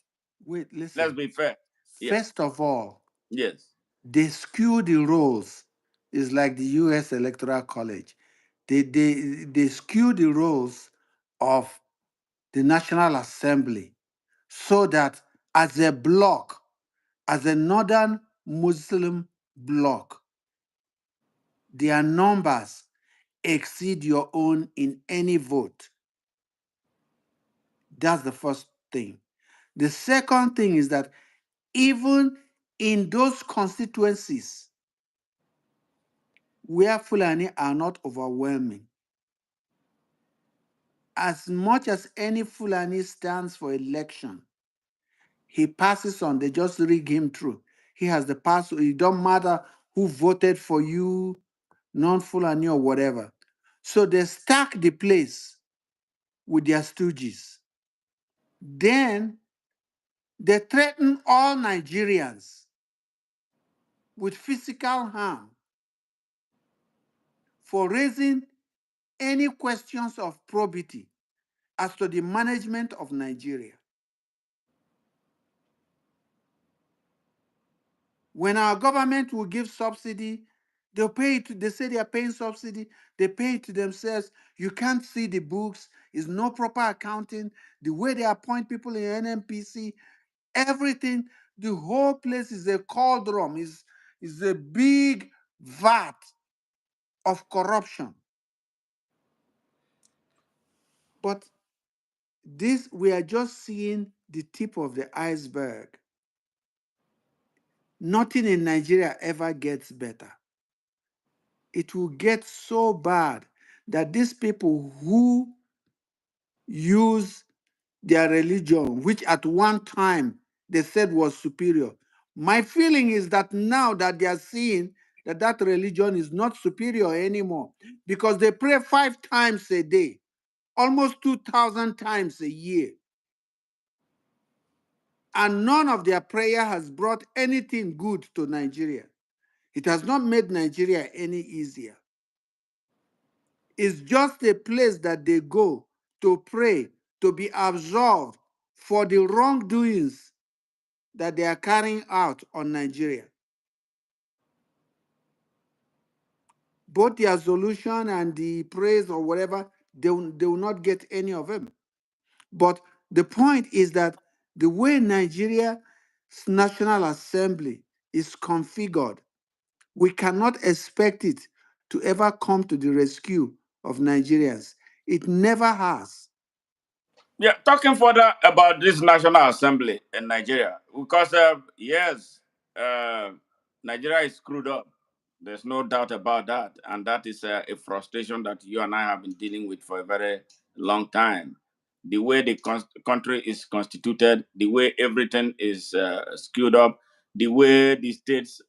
Wait, Let's listen. be fair. Yes. First of all, Yes. they skew the roles. It's like the US Electoral College. They skew the roles of the National Assembly so that as a bloc, as a northern Muslim bloc, their numbers exceed your own in any vote. That's the first thing. The second thing is that even in those constituencies where Fulani are not overwhelming, as much as any Fulani stands for election, he passes on. They just rig him through. He has the pass. It don't matter who voted for you, non-Fulani or whatever. So they stack the place with their stooges. Then they threaten all Nigerians with physical harm for raising any questions of probity as to the management of Nigeria. When our government will give subsidy, they'll pay it. They say they are paying subsidy. They pay it to themselves. You can't see the books. It's no proper accounting. The way they appoint people in NMPC, everything, the whole place is a cauldron, is a big vat of corruption. But this, we are just seeing the tip of the iceberg. Nothing in Nigeria ever gets better. It will get so bad that these people who use their religion, which at one time they said was superior, my feeling is that now that they are seeing that that religion is not superior anymore, because they pray 5 times a day, almost 2,000 times a year, and none of their prayer has brought anything good to Nigeria. It has not made Nigeria any easier. It's just a place that they go to pray, to be absolved for the wrongdoings that they are carrying out on Nigeria. Both the absolution and the praise or whatever, they will not get any of them. But the point is that the way Nigeria's National Assembly is configured, we cannot expect it to ever come to the rescue of Nigerians. It never has. Yeah, talking further about this National Assembly in Nigeria, because yes, uh, Nigeria is screwed up. There's no doubt about that, and that is a frustration that you and I have been dealing with for a very long time. The way the country is constituted, the way everything is skewed up, the way the states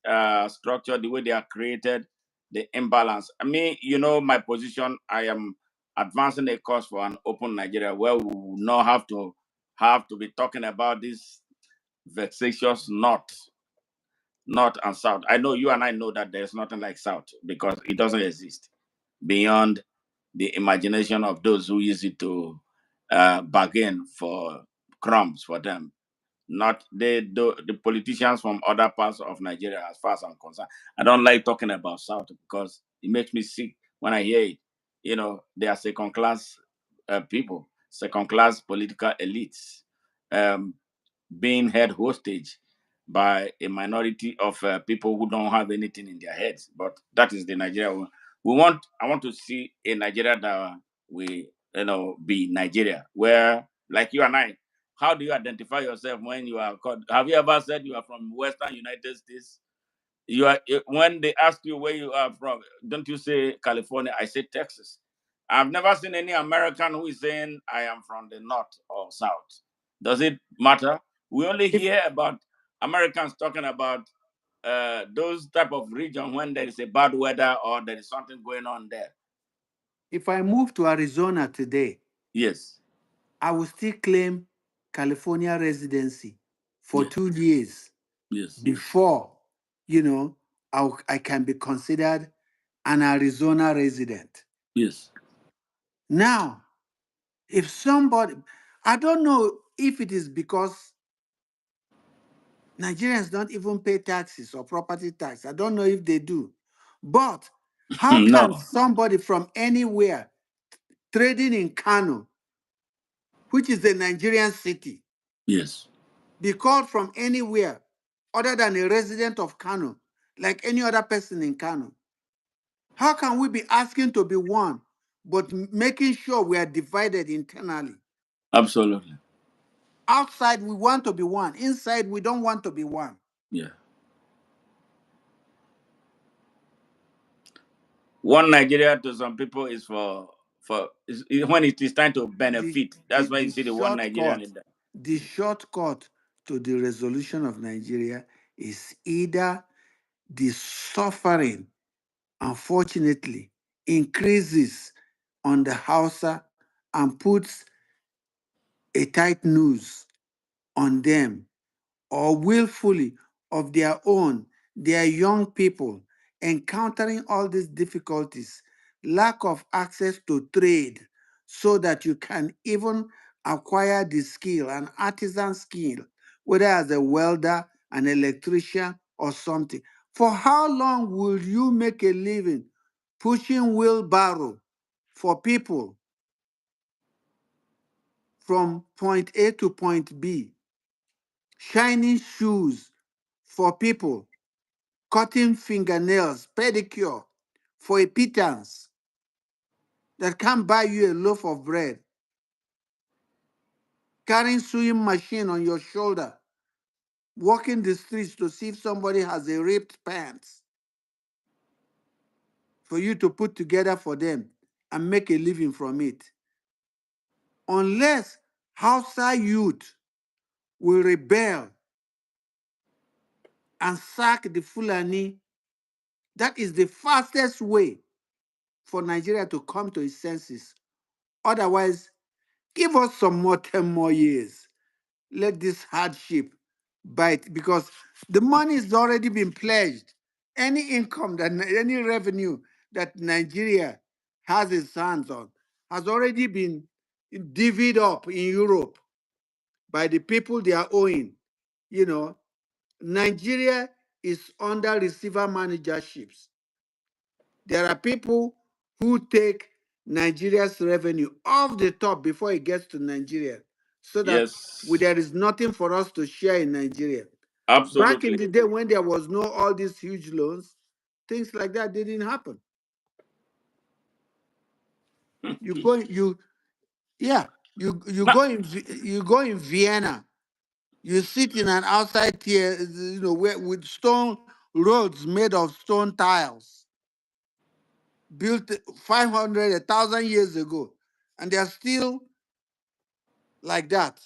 structured, the way they are created, the imbalance. I mean, you know, my position. I am advancing a cause for an open Nigeria where we will not have to be talking about this vexatious north and south. I know you and I know that there's nothing like south because it doesn't exist beyond the imagination of those who use it to bargain for crumbs for them. Not the politicians from other parts of Nigeria, as far as I'm concerned. I don't like talking about South because it makes me sick when I hear it. You know, they are second class people, second class political elites, um, being held hostage by a minority of people who don't have anything in their heads. But that is the Nigeria we want. I want to see a Nigeria that we, be Nigeria, where like you and I. How do you identify yourself when you are called? Have you ever said you are from Western United States? You are when they ask you where you are from, don't you say California? I say Texas. I've never seen any American who is saying I am from the north or south. Does it matter? We only If hear about Americans talking about those type of region when there is a bad weather or there is something going on there. if I move to Arizona today, Yes, I will still claim California residency for yes, 2 years yes, before, you know, I can be considered an Arizona resident. yes. Now, if somebody, I don't know if it is because Nigerians don't even pay taxes or property tax. I don't know if they do. But how can No. somebody from anywhere trading in Kano, which is a Nigerian city, Yes. be called from anywhere other than a resident of Kano, like any other person in Kano? How can we be asking to be one, but making sure we are divided internally? Absolutely. Outside, we want to be one. Inside, we don't want to be one. Yeah. One Nigeria to some people is when it is time to The, benefit. the, That's why you the see the one Nigerian shortcut, in there. the shortcut to the resolution of Nigeria is either the suffering, unfortunately, increases on the Hausa and puts a tight noose on them, or willfully of their own, their young people encountering all these difficulties, lack of access to trade, so that you can even acquire the skill, an artisan skill, whether as a welder, an electrician, or something. For how long will you make a living pushing wheelbarrow for people from point A to point B, shining shoes for people, cutting fingernails, pedicure for a pittance that can't buy you a loaf of bread, carrying sewing machine on your shoulder, walking the streets to see if somebody has a ripped pants for you to put together for them and make a living from it? Unless Hausa youth will rebel and sack the Fulani, that is the fastest way for Nigeria to come to its senses. Otherwise, give us some more 10 more years. Let this hardship bite, because the money has already been pledged. Any income, any revenue that Nigeria has its hands on has already been divvied up in Europe by the people they are owing. You know, Nigeria is under receiver managerships. There are people who take Nigeria's revenue off the top before it gets to Nigeria, so that Yes. there is nothing for us to share in Nigeria. Back in Absolutely. the day when there was no all these huge loans, things like that didn't happen. You go, yeah, you Now, go you go in Vienna. You sit in an outside tier, with stone roads made of stone tiles, built 500, 1,000 years ago, and they're still like that.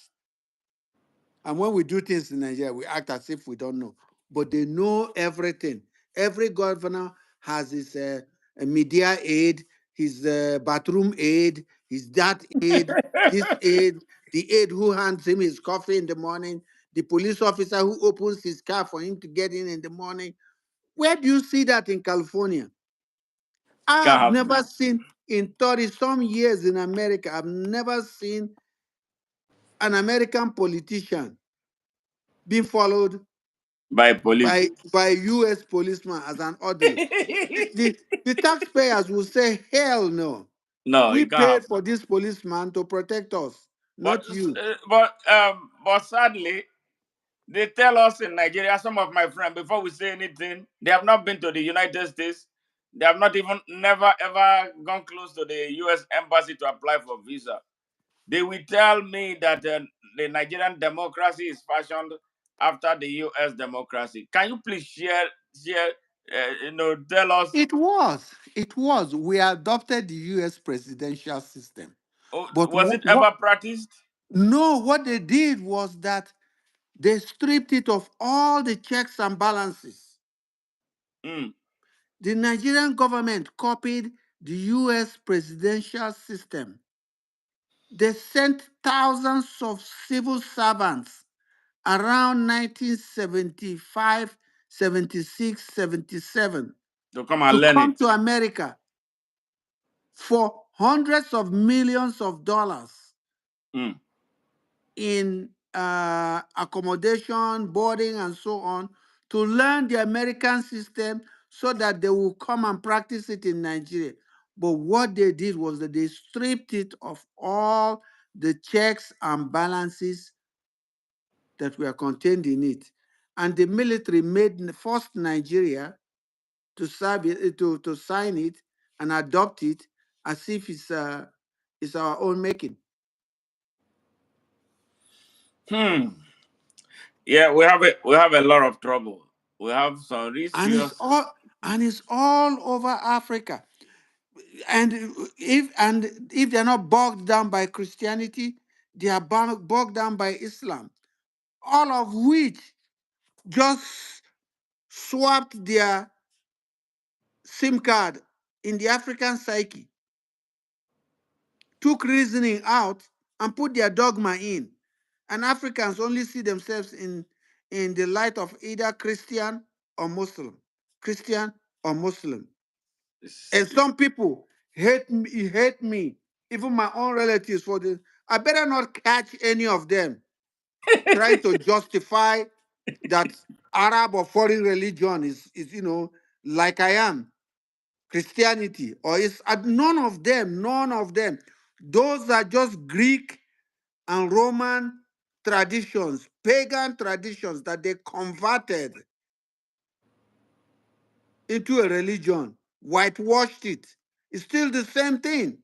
And when we do things in Nigeria, we act as if we don't know. But they know everything. Every governor has his media aide, his bathroom aide, his that aide, this aide, the aide who hands him his coffee in the morning, the police officer who opens his car for him to get in the morning. Where do you see that in California? I can't have happen never seen in 30 some years in America, I've never seen an American politician being followed by by police. U.S. policeman as an orderly. The taxpayers will say, hell no. No, We it can't paid happen. for this policeman to protect us, But not you. sadly, they tell us in Nigeria, some of my friends, before we say anything, they have not been to the United States. They have not even never ever gone close to the US embassy to apply for visa. They will tell me that the Nigerian democracy is fashioned after the U.S. democracy. Can you please share, tell us? It was. It was. We adopted the US presidential system. Oh, But was it what ever practiced? no, what they did was that they stripped it of all the checks and balances. Mm, The Nigerian government copied the US presidential system. They sent thousands of civil servants around 1975, 76, 77 to come and to learn come it. to America for hundreds of millions of dollars Mm. in accommodation, boarding, and so on to learn the American system so that they will come and practice it in Nigeria. But what they did was that they stripped it of all the checks and balances that were contained in it. And the military forced Nigeria to serve it, to sign it and adopt it as if it's our own making. Hmm. Yeah, we have a lot of trouble. We have some real And it's serious. all and it's all over Africa. And if they're not bogged down by Christianity, they are bogged down by Islam. All of which just swapped their SIM card in the African psyche, took reasoning out and put their dogma in. And Africans only see themselves in the light of either Christian or Muslim. Christian or Muslim. And some people hate me, even my own relatives for this. I better not catch any of them trying to justify that Arab or foreign religion is like I am. Christianity, or it's none of them, none of them. Those are just Greek and Roman traditions, pagan traditions that they converted into a religion, whitewashed it. It's still the same thing.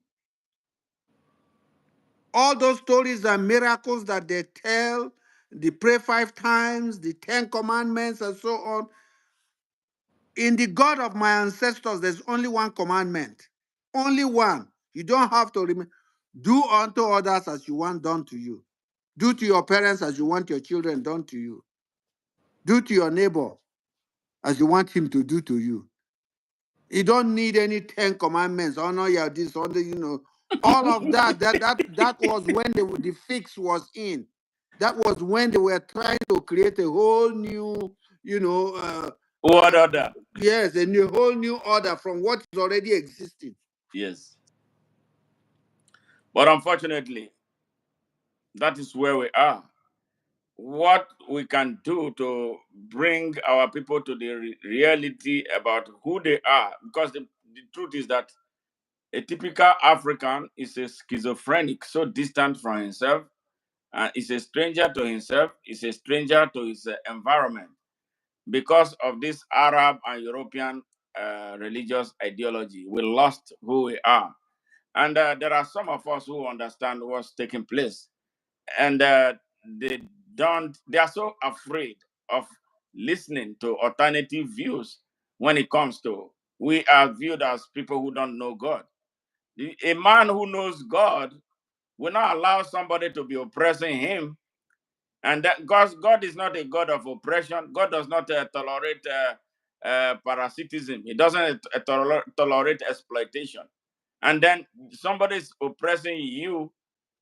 All those stories and miracles that they tell, the pray 5 times, the 10 commandments, and so on. In the God of my ancestors, there's only one commandment. Only one. You don't have to remember. Do unto others as you want done to you. Do to your parents as you want your children done to you. Do to your neighbor as you want him to do to you. You don't need any 10 commandments. Honor your this, honor. All of that. That was when the fix was in. That was when they were trying to create a whole new, you know, What other? yes, whole new order from what is already existing. Yes. But unfortunately, that is where we are. What we can do to bring our people to the reality about who they are, because the truth is that a typical African is a schizophrenic, so distant from himself, and is a stranger to himself, is a stranger to his environment because of this Arab and European religious ideology. We lost who we are. And there are some of us who understand what's taking place. And they they are so afraid of listening to alternative views when it comes to, we are viewed as people who don't know God. A man who knows God will not allow somebody to be oppressing him. And that God is not a God of oppression. God does not tolerate parasitism. He doesn't tolerate exploitation. And then somebody is oppressing you.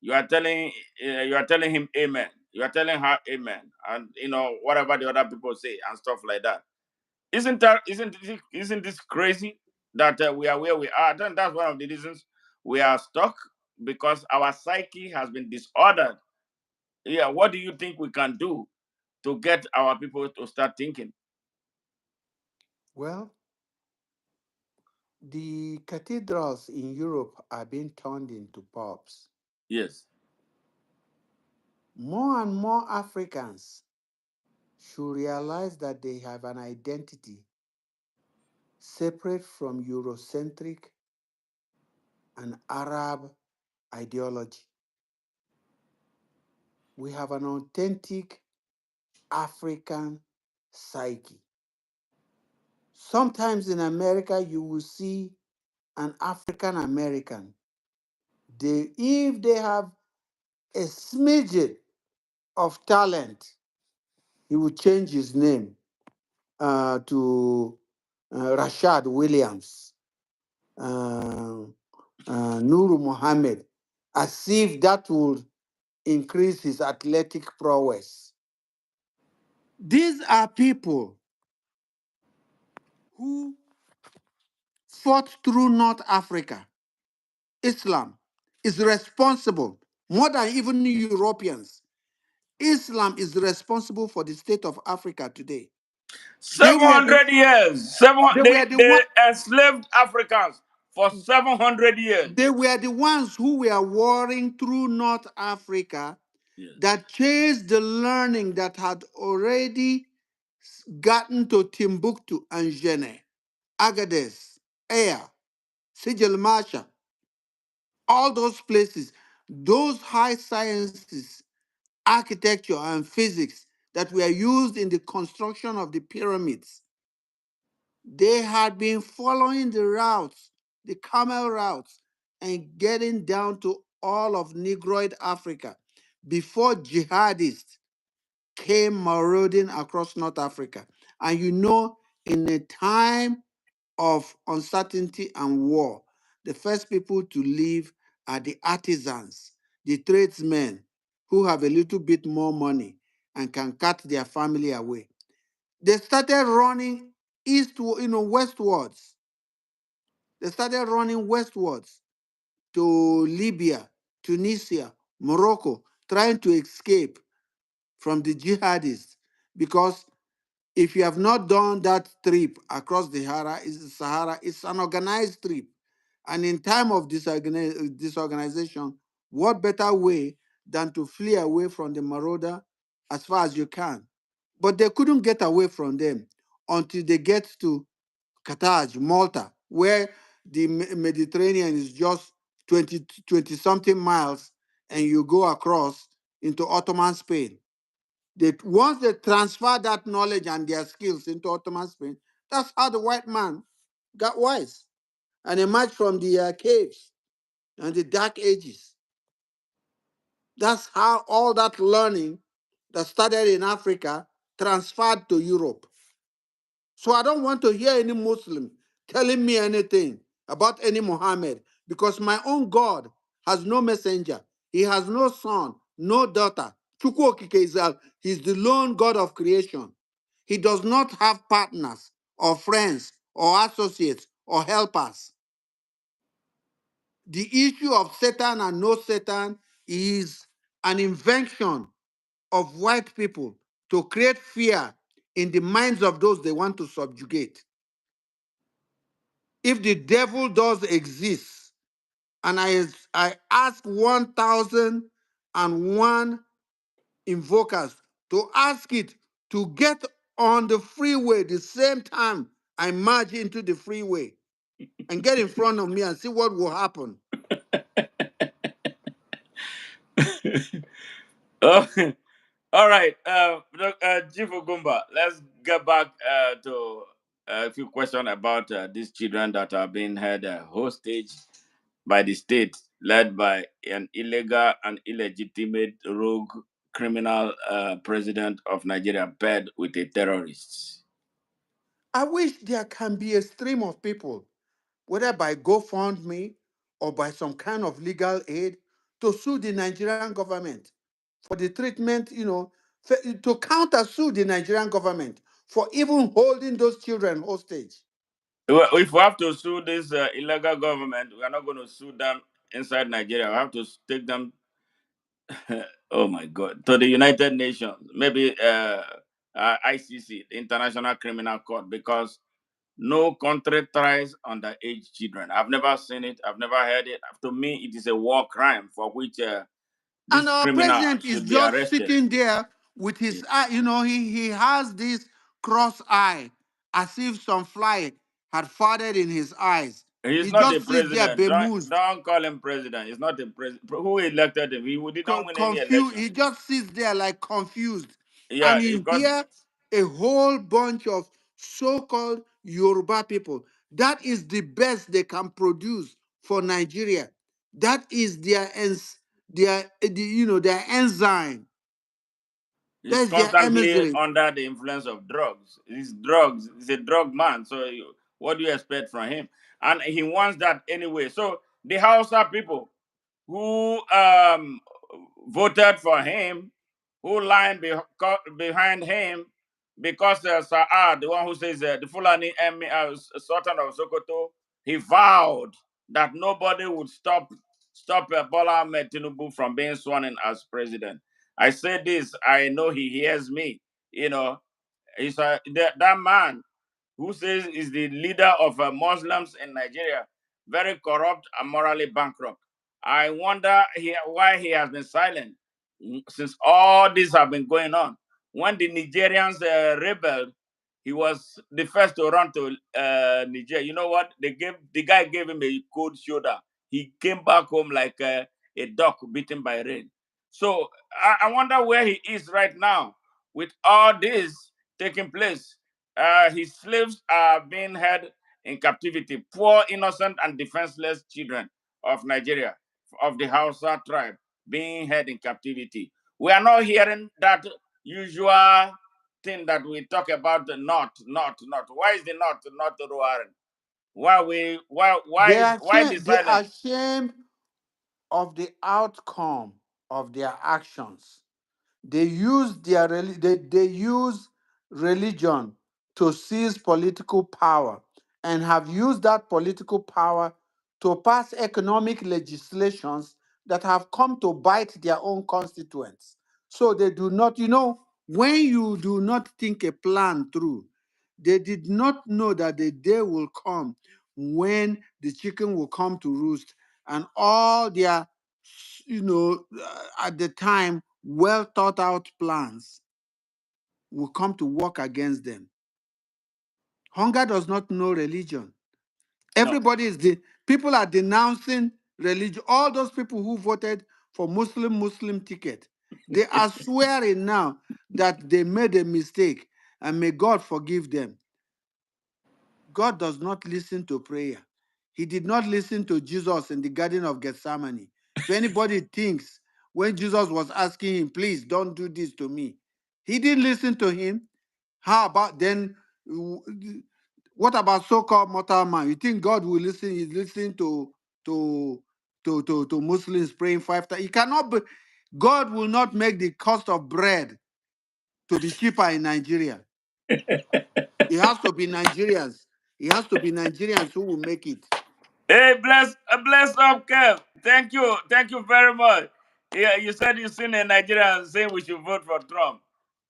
You are telling him amen. You are telling her amen, and whatever the other people say and stuff like that. Isn't this crazy that we are where we are? Then that's one of the reasons we are stuck, because our psyche has been disordered. Yeah, what do you think we can do to get our people to start thinking? Well, the cathedrals in Europe are being turned into pubs. Yes. More and more Africans should realize that they have an identity separate from Eurocentric and Arab ideology. We have an authentic African psyche. Sometimes in America, you will see an African American. If they have a smidget of talent, he will change his name to Rashad Williams, uh, Nuru Mohammed, as if that would increase his athletic prowess. These are people who fought through North Africa. Islam is responsible, more than even Europeans. Islam is responsible for the state of Africa today. They Seven were the hundred years. Seven. they They were the they one enslaved Africans for 700 years. they were the ones who were warring through North Africa Yes. that chased the learning that had already gotten to Timbuktu and Jene, Agadez, Aya, Sijil Masha, all those places, those high sciences, architecture, and physics that were used in the construction of the pyramids. They had been following the routes, the camel routes, and getting down to all of Negroid Africa before jihadists came marauding across North Africa. And you know, in a time of uncertainty and war, the first people to leave are the artisans, the tradesmen who have a little bit more money and can cut their family away. They started running westwards. They started running westwards to Libya, Tunisia, Morocco, trying to escape from the jihadists. Because if you have not done that trip across the Sahara, it's an organized trip. And in time of disorganization, what better way than to flee away from the marauder as far as you can? But they couldn't get away from them until they get to Carthage, Malta, where the Mediterranean is just 20 something miles, and you go across into Ottoman Spain. Once they transfer that knowledge and their skills into Ottoman Spain, that's how the white man got wise and emerged from the caves and the dark ages. That's how all that learning that started in Africa transferred to Europe. So I don't want to hear any Muslim telling me anything about any Muhammad, because my own God has no messenger. He has no son, no daughter. Chukwu Okike he's the lone God of creation. He does not have partners or friends or associates or helpers. The issue of Satan and no Satan is an invention of white people to create fear in the minds of those they want to subjugate. If the devil does exist, and I ask 1,001 invokers to ask it to get on the freeway the same time I merge into the freeway and get in front of me and see what will happen. Oh, all right, Chief Ugwumba, let's get back to a few questions about these children that are being held hostage by the state, led by an illegal and illegitimate rogue criminal president of Nigeria, paired with a terrorist. I wish there can be a stream of people, whether by GoFundMe or by some kind of legal aid, to sue the Nigerian government for the treatment, to counter sue the Nigerian government for even holding those children hostage. Well, if we have to sue this illegal government, we are not going to sue them inside Nigeria. We have to take them, oh my God, to the United Nations, maybe ICC, the International Criminal Court, because no country tries underage children. I've never seen it. I've never heard it. To me, it is a war crime for which And this our criminal president is should be just arrested. sitting there with his Yes. eye, he has this cross eye, as if some fly had farted in his eyes. He's He not a just sits there president. bemused, Don't call him president. He's not a president. Who elected him? He did not win any confused. election. He just sits there like confused. Yeah, And you because hear a whole bunch of so-called Yoruba people. That is the best they can produce for Nigeria. That is their enzyme. he's That's their constantly emissary. under the influence of drugs. He's drugs. He's a drug man. So what do you expect from him? And he wants that anyway. So the Hausa people who voted for him, who lined behind him, because Saad, the one who says the Fulani Emir, Sultan of Sokoto, he vowed that nobody would stop Bola Ahmed Tinubu from being sworn in as president. I say this, I know he hears me. You know, that man who says is the leader of Muslims in Nigeria, very corrupt and morally bankrupt. I wonder why he has been silent since all this have been going on. When the Nigerians rebelled, he was the first to run to Niger. You know what? The guy gave him a cold shoulder. He came back home like a duck beaten by rain. So I wonder where he is right now with all this taking place. His slaves are being held in captivity. Poor, innocent, and defenseless children of Nigeria, of the Hausa tribe, being held in captivity. We are not hearing that usual thing that we talk about the North. Why is the North not roaring? Why the They are silence? ashamed of the outcome of their actions. They use religion to seize political power and have used that political power to pass economic legislations that have come to bite their own constituents. So they do not, when you do not think a plan through, they did not know that the day will come when the chicken will come to roost and all their at the time, well thought out plans will come to work against them. Hunger does not know religion. No. Everybody people are denouncing religion. All those people who voted for Muslim ticket, they are swearing now that they made a mistake and may God forgive them. God does not listen to prayer. He did not listen to Jesus in the Garden of Gethsemane. If anybody thinks when Jesus was asking him, please don't do this to me, he didn't listen to him. How about then? What about so-called mortal man? You think God will listen? He's listening to to Muslims praying 5 times. He cannot be, God will not make the cost of bread to be cheaper in Nigeria. It has to be Nigerians. It has to be Nigerians who will make it. Hey, bless up, Kev. Thank you very much. Yeah, you said you seen a Nigerian saying we should vote for Trump.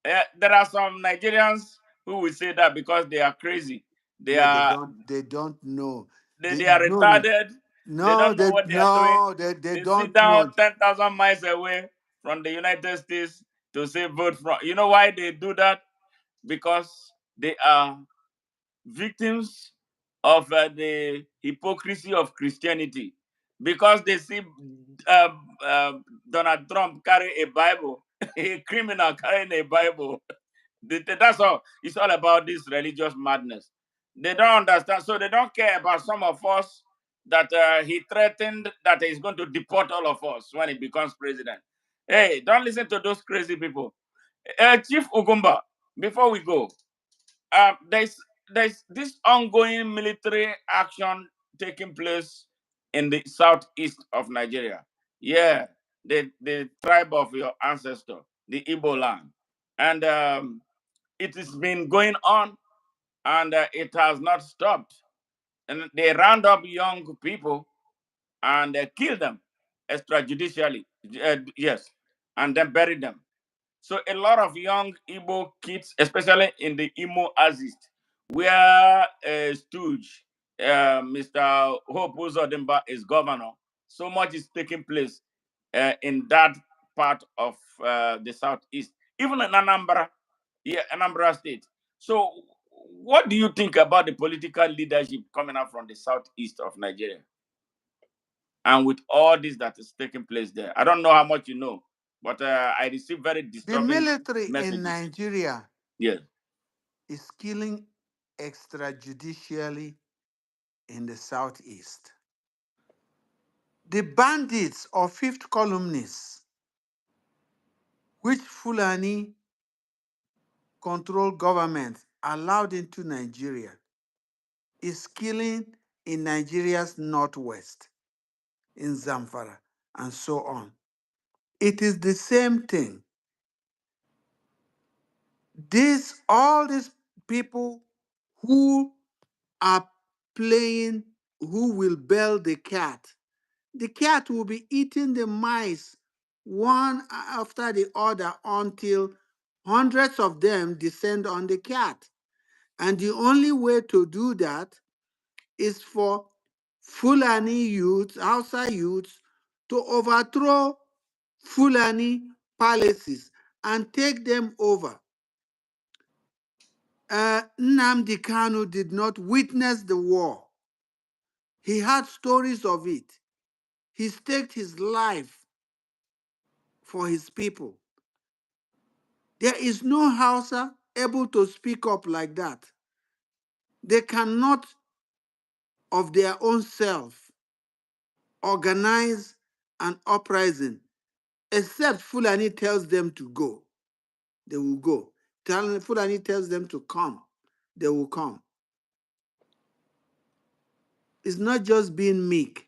There are some Nigerians who will say that because they are crazy. They No, they are don't. They don't know. they are No, no, retarded. They no. don't know what they are doing. They They sit don't down know. 10,000 miles away from the United States to say vote for. You know why they do that? Because they are victims of the hypocrisy of Christianity. Because they see uh, uh, Donald Trump carry a Bible, a criminal carrying a Bible. That's all. It's all about this religious madness. They don't understand, so they don't care about some of us that he threatened that he's going to deport all of us when he becomes president. Hey, don't listen to those crazy people. Chief Ugumba, before we go, there's this ongoing military action taking place in the southeast of Nigeria. Yeah, the tribe of your ancestor, the Igbo land, and it has been going on, and it has not stopped. And they round up young people and kill them extrajudicially. Yes, and then bury them. So a lot of young Igbo kids, especially in the Imo Axis, where Stooge, Mr. Hope Uzodimba is governor, so much is taking place in that part of the southeast, even in Anambra, yeah, Anambra State. So What do you think about the political leadership coming out from the southeast of Nigeria? And with all this that is taking place there, I don't know how much you know, but I received very The disturbing military in messages. Nigeria Yes. is killing extrajudicially in the southeast. The bandits or fifth columnists, which Fulani controlled government allowed into Nigeria, is killing in Nigeria's northwest, in Zamfara, and so on. It is the same thing. All these people who are playing, who will bell the cat will be eating the mice one after the other until hundreds of them descend on the cat. And the only way to do that is for Fulani youths, Hausa youths, to overthrow Fulani palaces and take them over. Nnamdi Kanu did not witness the war. He had stories of it. He staked his life for his people. There is no Hausa able to speak up like that. They cannot, of their own self, organize an uprising, except Fulani tells them to go. They will go. Fulani tells them to come. They will come. It's not just being meek.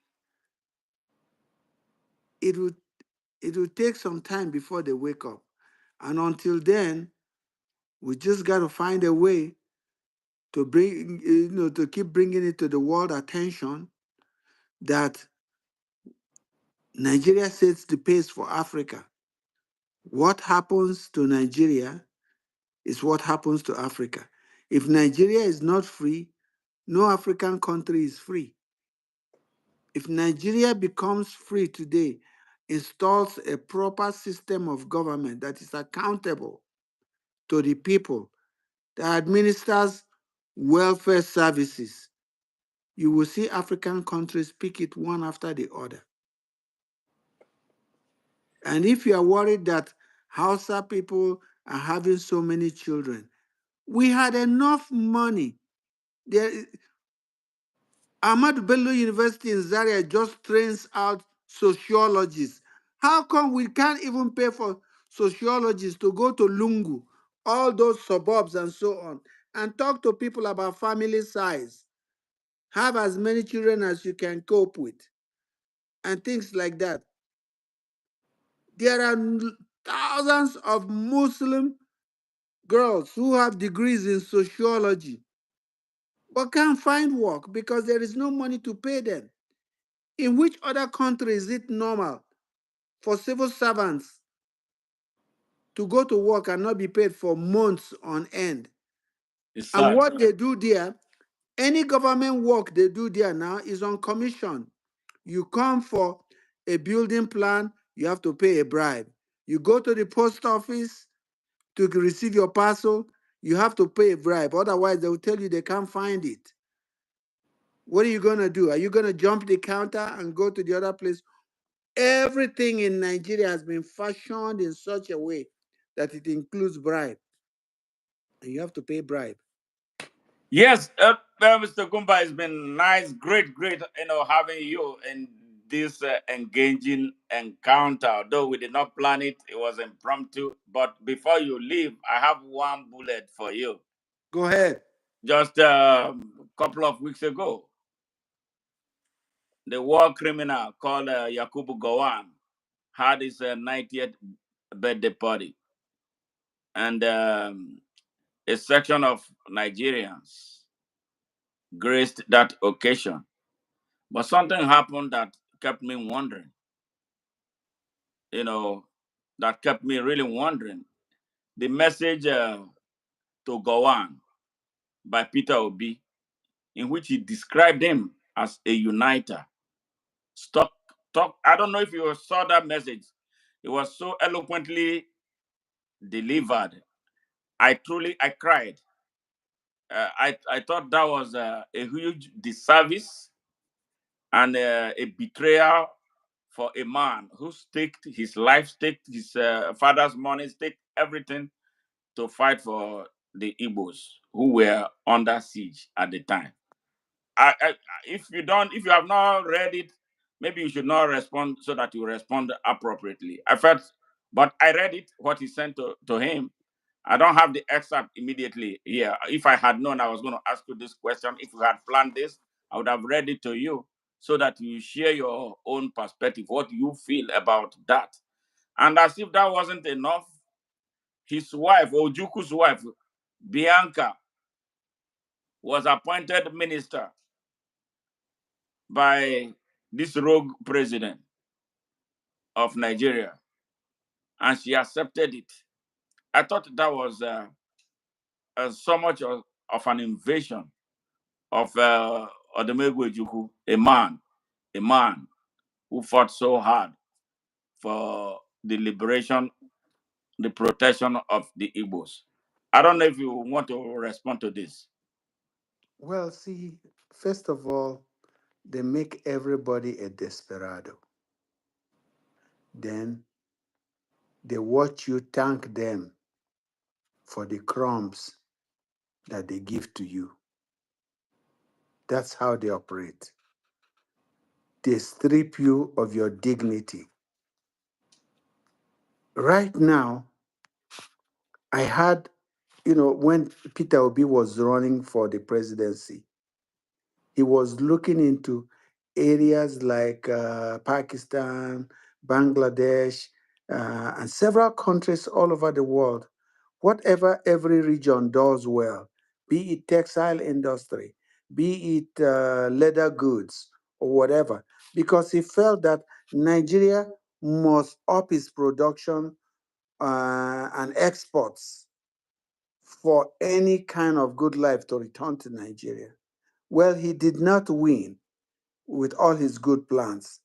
It will take some time before they wake up. And until then, we just got to find a way to bring, to keep bringing it to the world attention that Nigeria sets the pace for Africa. What happens to Nigeria is what happens to Africa. If Nigeria is not free, no African country is free. If Nigeria becomes free today, installs a proper system of government that is accountable to the people, that administers welfare services, you will see African countries pick it one after the other. And if you are worried that Hausa people are having so many children, we had enough money. Ahmad Bello University in Zaria just trains out sociologists. How come we can't even pay for sociologists to go to Lungu, all those suburbs and so on, and talk to people about family size? Have as many children as you can cope with, and things like that. There are thousands of Muslim girls who have degrees in sociology but can't find work because there is no money to pay them. In which other country is it normal for civil servants to go to work and not be paid for months on end? It's And sad. what they do there, any government work they do there now is on commission. You come for a building plan, you have to pay a bribe. You go to the post office to receive your parcel, you have to pay a bribe. Otherwise, they will tell you they can't find it. What are you going to do? Are you going to jump the counter and go to the other place? Everything in Nigeria has been fashioned in such a way that it includes bribe. And you have to pay bribe. Yes, Mr. Gumba, it's been nice, great, great, having you in this engaging encounter. Though we did not plan it, it was impromptu. But before you leave, I have one bullet for you. Go ahead. Just a couple of weeks ago, the war criminal called Yakubu Gowon had his 90th birthday party, and a section of Nigerians graced that occasion. But something happened that kept me wondering, you know, that kept me really wondering. The message to Gowon by Peter Obi, in which he described him as a uniter. Stop, talk. I don't know if you saw that message. It was so eloquently delivered. I cried. I thought that was a huge disservice and a betrayal for a man who staked his life, staked his father's money, staked everything to fight for the Igbos who were under siege at the time. I, if you have not read it, maybe you should not respond so that you respond appropriately. I felt, but I read it what he sent to him. I don't have the excerpt immediately here. If I had known I was going to ask you this question, if you had planned this, I would have read it to you so that you share your own perspective, what you feel about that. And as if that wasn't enough, his wife, Ojuku's wife, Bianca, was appointed minister by this rogue president of Nigeria, and she accepted it. I thought that was so much of an invasion of Odemegwu Ojukwu, a man who fought so hard for the liberation, the protection of the Igbos. I don't know if you want to respond to this. Well, see, first of all, they make everybody a desperado. Then they watch you thank them for the crumbs that they give to you. That's how they operate. They strip you of your dignity. Right now, I had, when Peter Obi was running for the presidency, he was looking into areas like Pakistan, Bangladesh, and several countries all over the world. Whatever every region does well, be it textile industry, be it leather goods or whatever, because he felt that Nigeria must up its production and exports for any kind of good life to return to Nigeria. Well, he did not win with all his good plans.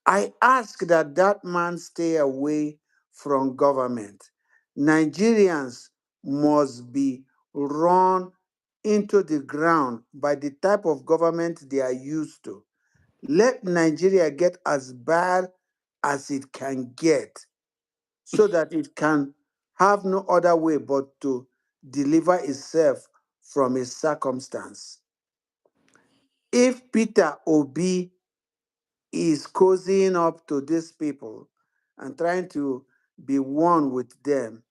I ask that that man stay away from government. Nigerians must be run into the ground by the type of government they are used to. Let Nigeria get as bad as it can get so that it can have no other way but to deliver itself from its circumstance. If Peter Obi is cozying up to these people and trying to be one with them,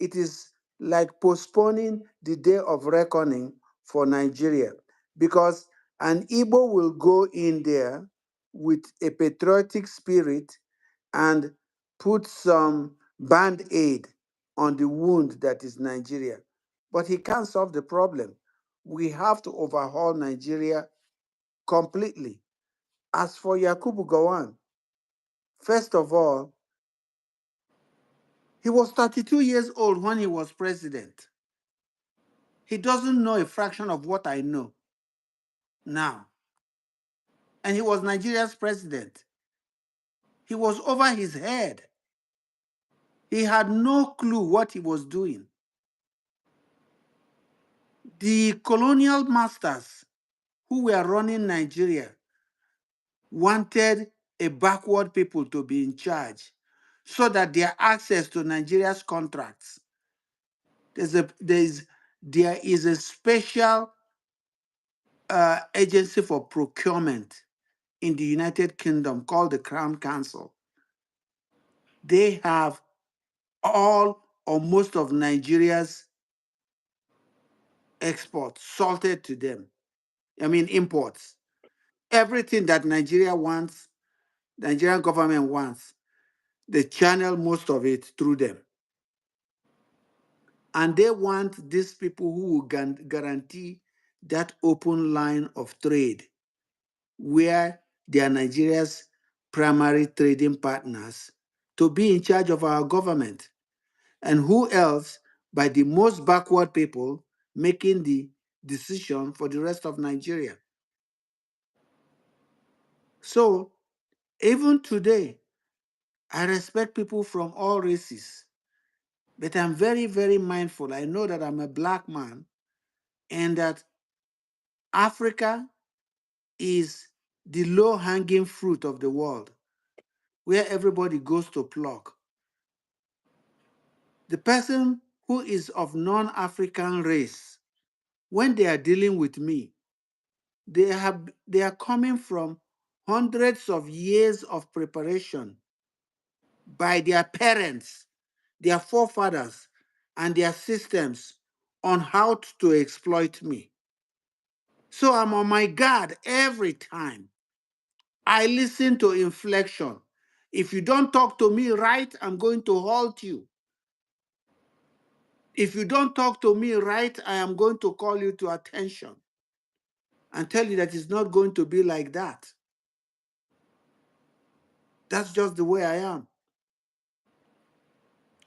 it is like postponing the day of reckoning for Nigeria, because an Igbo will go in there with a patriotic spirit and put some band aid on the wound that is Nigeria. But he can't solve the problem. We have to overhaul Nigeria completely. As for Yakubu Gowon, first of all, he was 32 years old when he was president. He doesn't know a fraction of what I know now. And he was Nigeria's president. He was over his head. He had no clue what he was doing. The colonial masters who were running Nigeria wanted a backward people to be in charge so that their access to Nigeria's contracts, there is a special agency for procurement in the United Kingdom called the Crown Council. They have all or most of Nigeria's exports salted to them. I mean, imports. Everything that Nigeria wants, Nigerian government wants, they channel most of it through them. And they want these people who will guarantee that open line of trade where they are Nigeria's primary trading partners to be in charge of our government. And who else but the most backward people making the decision for the rest of Nigeria? So even today, I respect people from all races, but I'm very, very mindful. I know that I'm a black man and that Africa is the low-hanging fruit of the world, where everybody goes to pluck. The person who is of non-African race, when they are dealing with me, they are coming from hundreds of years of preparation by their parents, their forefathers, and their systems on how to exploit me. So I'm on my guard every time. I listen to inflection. If you don't talk to me right, I'm going to halt you. If you don't talk to me right, I am going to call you to attention and tell you that it's not going to be like that. That's just the way I am.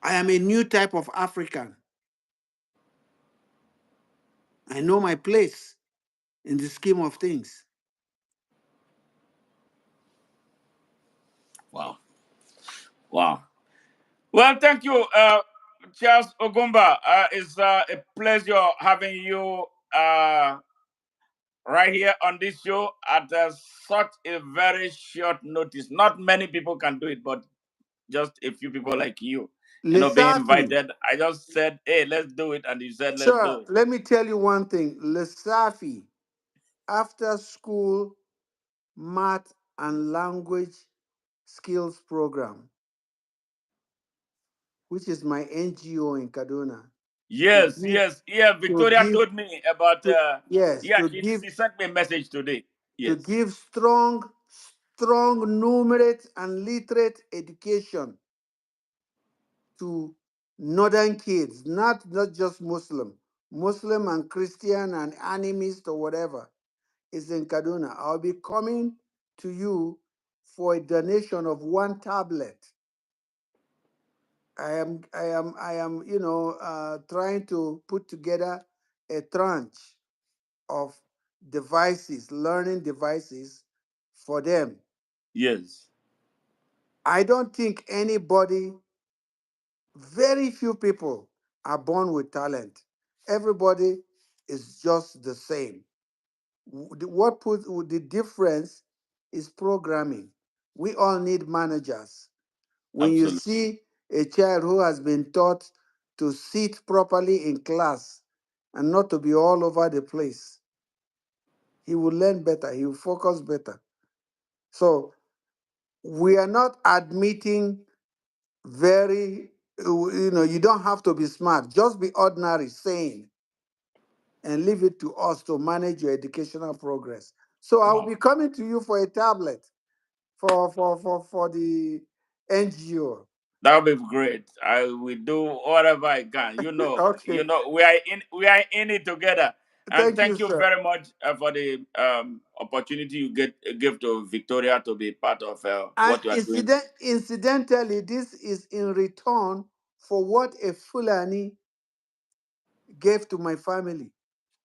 I am a new type of African. I know my place in the scheme of things. Wow. Wow. Well, thank you, Charles Ogumba. It's a pleasure having you right here on this show at such a very short notice. Not many people can do it, but just a few people like you, being Lesafi, invited. I just said, hey, let's do it. And you said, let's do sir, it. let me tell you one thing. Lesafi, after school math and language skills program, which is my NGO in Kaduna, to Yes, give, yes. Yeah, to Victoria give, told me about, yes, yeah, she sent me a message today. to Yes, give strong numerate and literate education to northern kids, not just Muslim and Christian and animist or whatever is in Kaduna. I'll be coming to you for a donation of one tablet. I am, trying to put together a tranche of devices, learning devices for them. yes, I don't think anybody, very few people are born with talent. Everybody is just the same. What put the difference is programming. We all need managers. When you absolutely. see a child who has been taught to sit properly in class and not to be all over the place, he will learn better, he will focus better. So we are not admitting very, you don't have to be smart, just be ordinary, sane, and leave it to us to manage your educational progress. So I will Wow. be coming to you for a tablet for the NGO. That would be great. I will do whatever I can. Okay. We are in it together. And Thank you, thank you sir. very much for the opportunity you give to Victoria to be part of And what you are doing. incidentally, this is in return for what a Fulani gave to my family.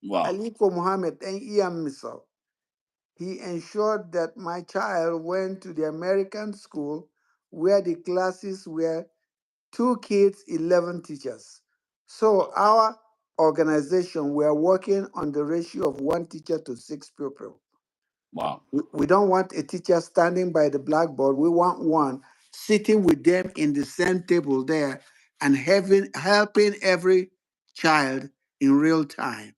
Wow, Aliko Muhammad and Iam Misal. He ensured that my child went to the American school where the classes were two kids, 11 teachers. So our organization, we are working on the ratio of one teacher to six pupils. wow, We don't want a teacher standing by the blackboard. We want one sitting with them in the same table there and helping every child in real time.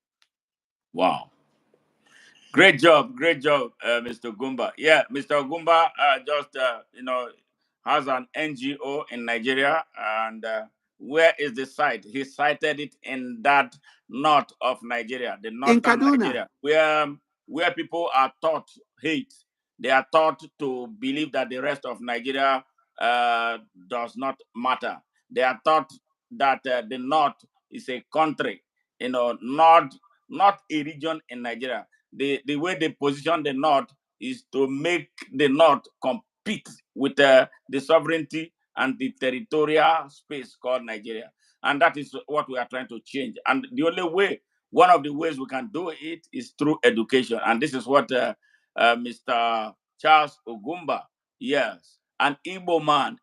wow. Great job, Mr. Gumba. Yeah, Mr. Gumba just has an NGO in Nigeria, and where is the site? He cited it in that north of Nigeria, the In northern Kaduna, Nigeria, where people are taught hate. They are taught to believe that the rest of Nigeria uh, does not matter. They are taught that the north is a country, not a region in Nigeria. The way they position the North is to make the North compete with the sovereignty and the territorial space called Nigeria. And that is what we are trying to change. And the only way, one of the ways we can do it is through education. And this is what Mr. Charles Ogumba, yes, an Igbo man,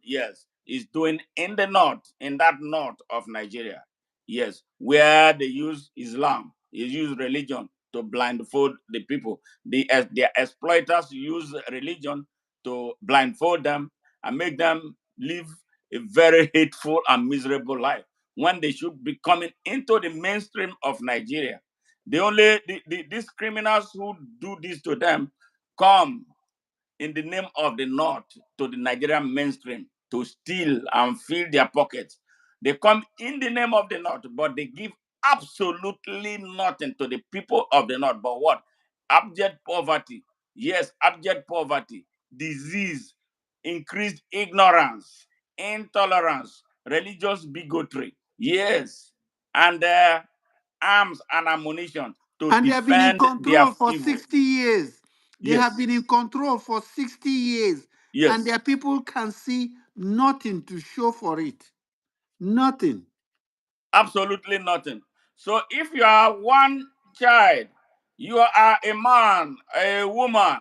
yes, is doing in the North, in that North of Nigeria. Yes, where they use Islam, they use religion to blindfold the people. The exploiters use religion to blindfold them and make them live a very hateful and miserable life when they should be coming into the mainstream of Nigeria. These criminals who do this to them come in the name of the North to the Nigerian mainstream to steal and fill their pockets. They come in the name of the North, but they give absolutely nothing to the people of the North. But what? Abject poverty. Yes, abject poverty, disease, increased ignorance, intolerance, religious bigotry. Yes, and arms and ammunition to And they have been in defend their control for evil. 60 years. They have Yes, been in control for 60 years. And yes. their people can see nothing to show for it. Nothing. Absolutely nothing. So if you are one child, you are a man, a woman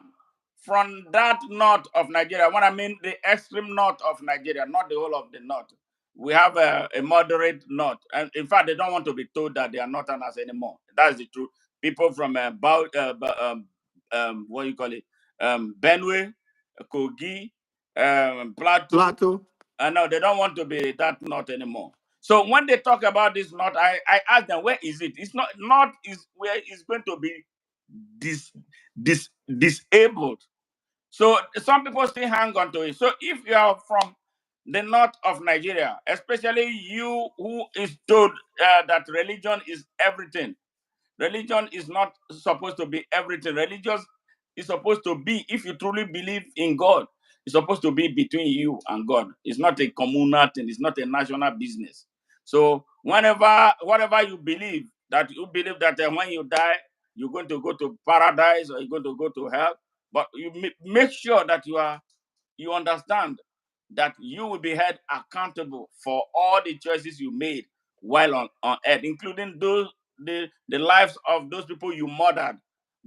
from that north of Nigeria. When I mean the extreme north of Nigeria, not the whole of the north. We have a moderate north. And in fact, they don't want to be told that they are northerners anymore. That's the truth. People from what do you call it? Benue, Kogi, Plateau. Plato. No, they don't want to be that north anymore. So when they talk about this knot, I ask them, where is it? It's not knot is where it's going to be dis, disabled. So some people still hang on to it. So if you are from the north of Nigeria, especially you who is told that religion is everything, religion is not supposed to be everything. Religion is supposed to be, if you truly believe in God, it's supposed to be between you and God. It's not a communal thing, it's not a national business. So whatever you believe, that you believe that when you die, you're going to go to paradise or you're going to go to hell, but you make sure that you understand that you will be held accountable for all the choices you made while on earth, including the lives of those people you murdered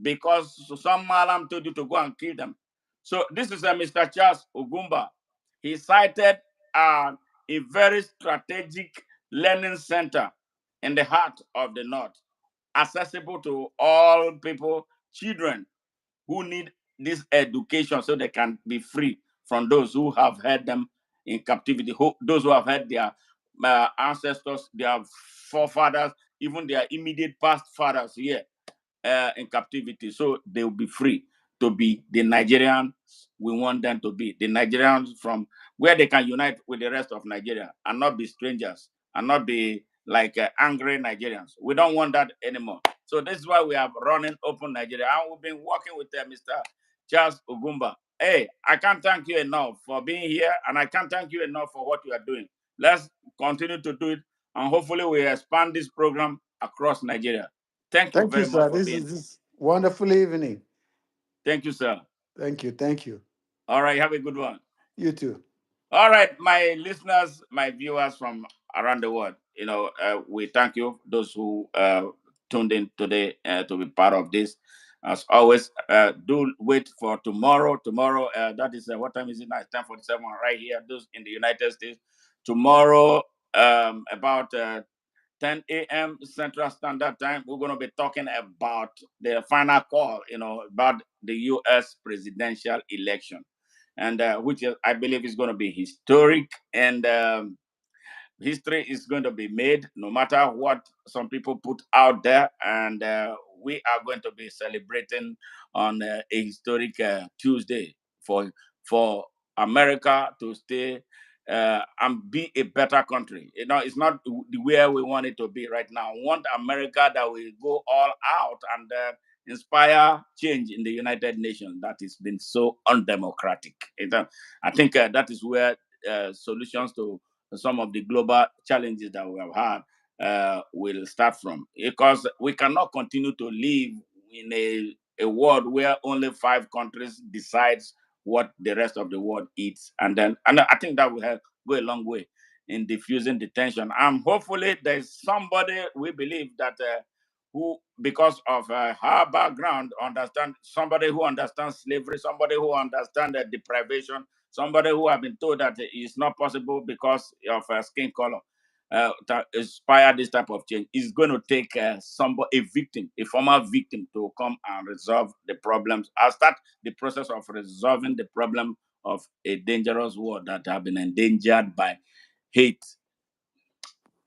because some malam told you to go and kill them. So this is Mr. Charles Ugwumba. He cited a very strategic learning center in the heart of the north, accessible to all people, children who need this education so they can be free from those who have had them in captivity, those who have had their ancestors, their forefathers, even their immediate past fathers here in captivity. So they will be free to be the Nigerians we want them to be. The Nigerians from where they can unite with the rest of Nigeria and not be strangers and not be like angry Nigerians. We don't want that anymore. So this is why we are running Open Nigeria. And we've been working with Mr. Charles Ugwumba. Hey, I can't thank you enough for being here, and I can't thank you enough for what you are doing. Let's continue to do it, and hopefully we expand this program across Nigeria. Thank you Thank you, very much sir. for This being is here. this wonderful evening. Thank you, sir. Thank you. Thank you. All right, have a good one. You too. All right, my listeners, my viewers from around the world, we thank you, those who tuned in today to be part of this. As always, do wait for tomorrow. Tomorrow, that is, what time is it now? It's 10:47 right here, those in the United States. Tomorrow, about 10 a.m. Central Standard Time, we're going to be talking about the final call, about the U.S. presidential election, and which I believe is going to be historic. And history is going to be made no matter what some people put out there. And we are going to be celebrating on a historic Tuesday for America to stay and be a better country. It's not the way we want it to be right now. We want America that will go all out and inspire change in the United Nations that has been so undemocratic. I think that is where solutions to some of the global challenges that we have had will start from. Because we cannot continue to live in a world where only 5 countries decides what the rest of the world eats. And I think that will help go a long way in diffusing the tension. And hopefully there's somebody we believe that who, because of her background, understand somebody who understands slavery, somebody who understands deprivation, somebody who have been told that it's not possible because of skin color. to inspire this type of change. It's going to take a victim, a former victim, to come and resolve the problems. I'll start the process of resolving the problem of a dangerous world that have been endangered by hate,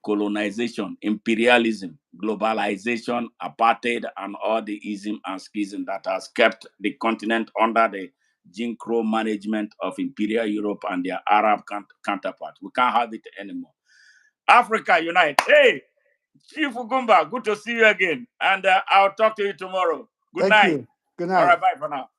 colonization, imperialism, globalization, apartheid, and all the ism and schism that has kept the continent under the Jim Crow management of Imperial Europe and their Arab counterparts. We can't have it anymore. Africa unite. Hey, Chief Ugwumba, good to see you again. And I'll talk to you tomorrow. Good Thank night. you. Good All night. right, bye for now.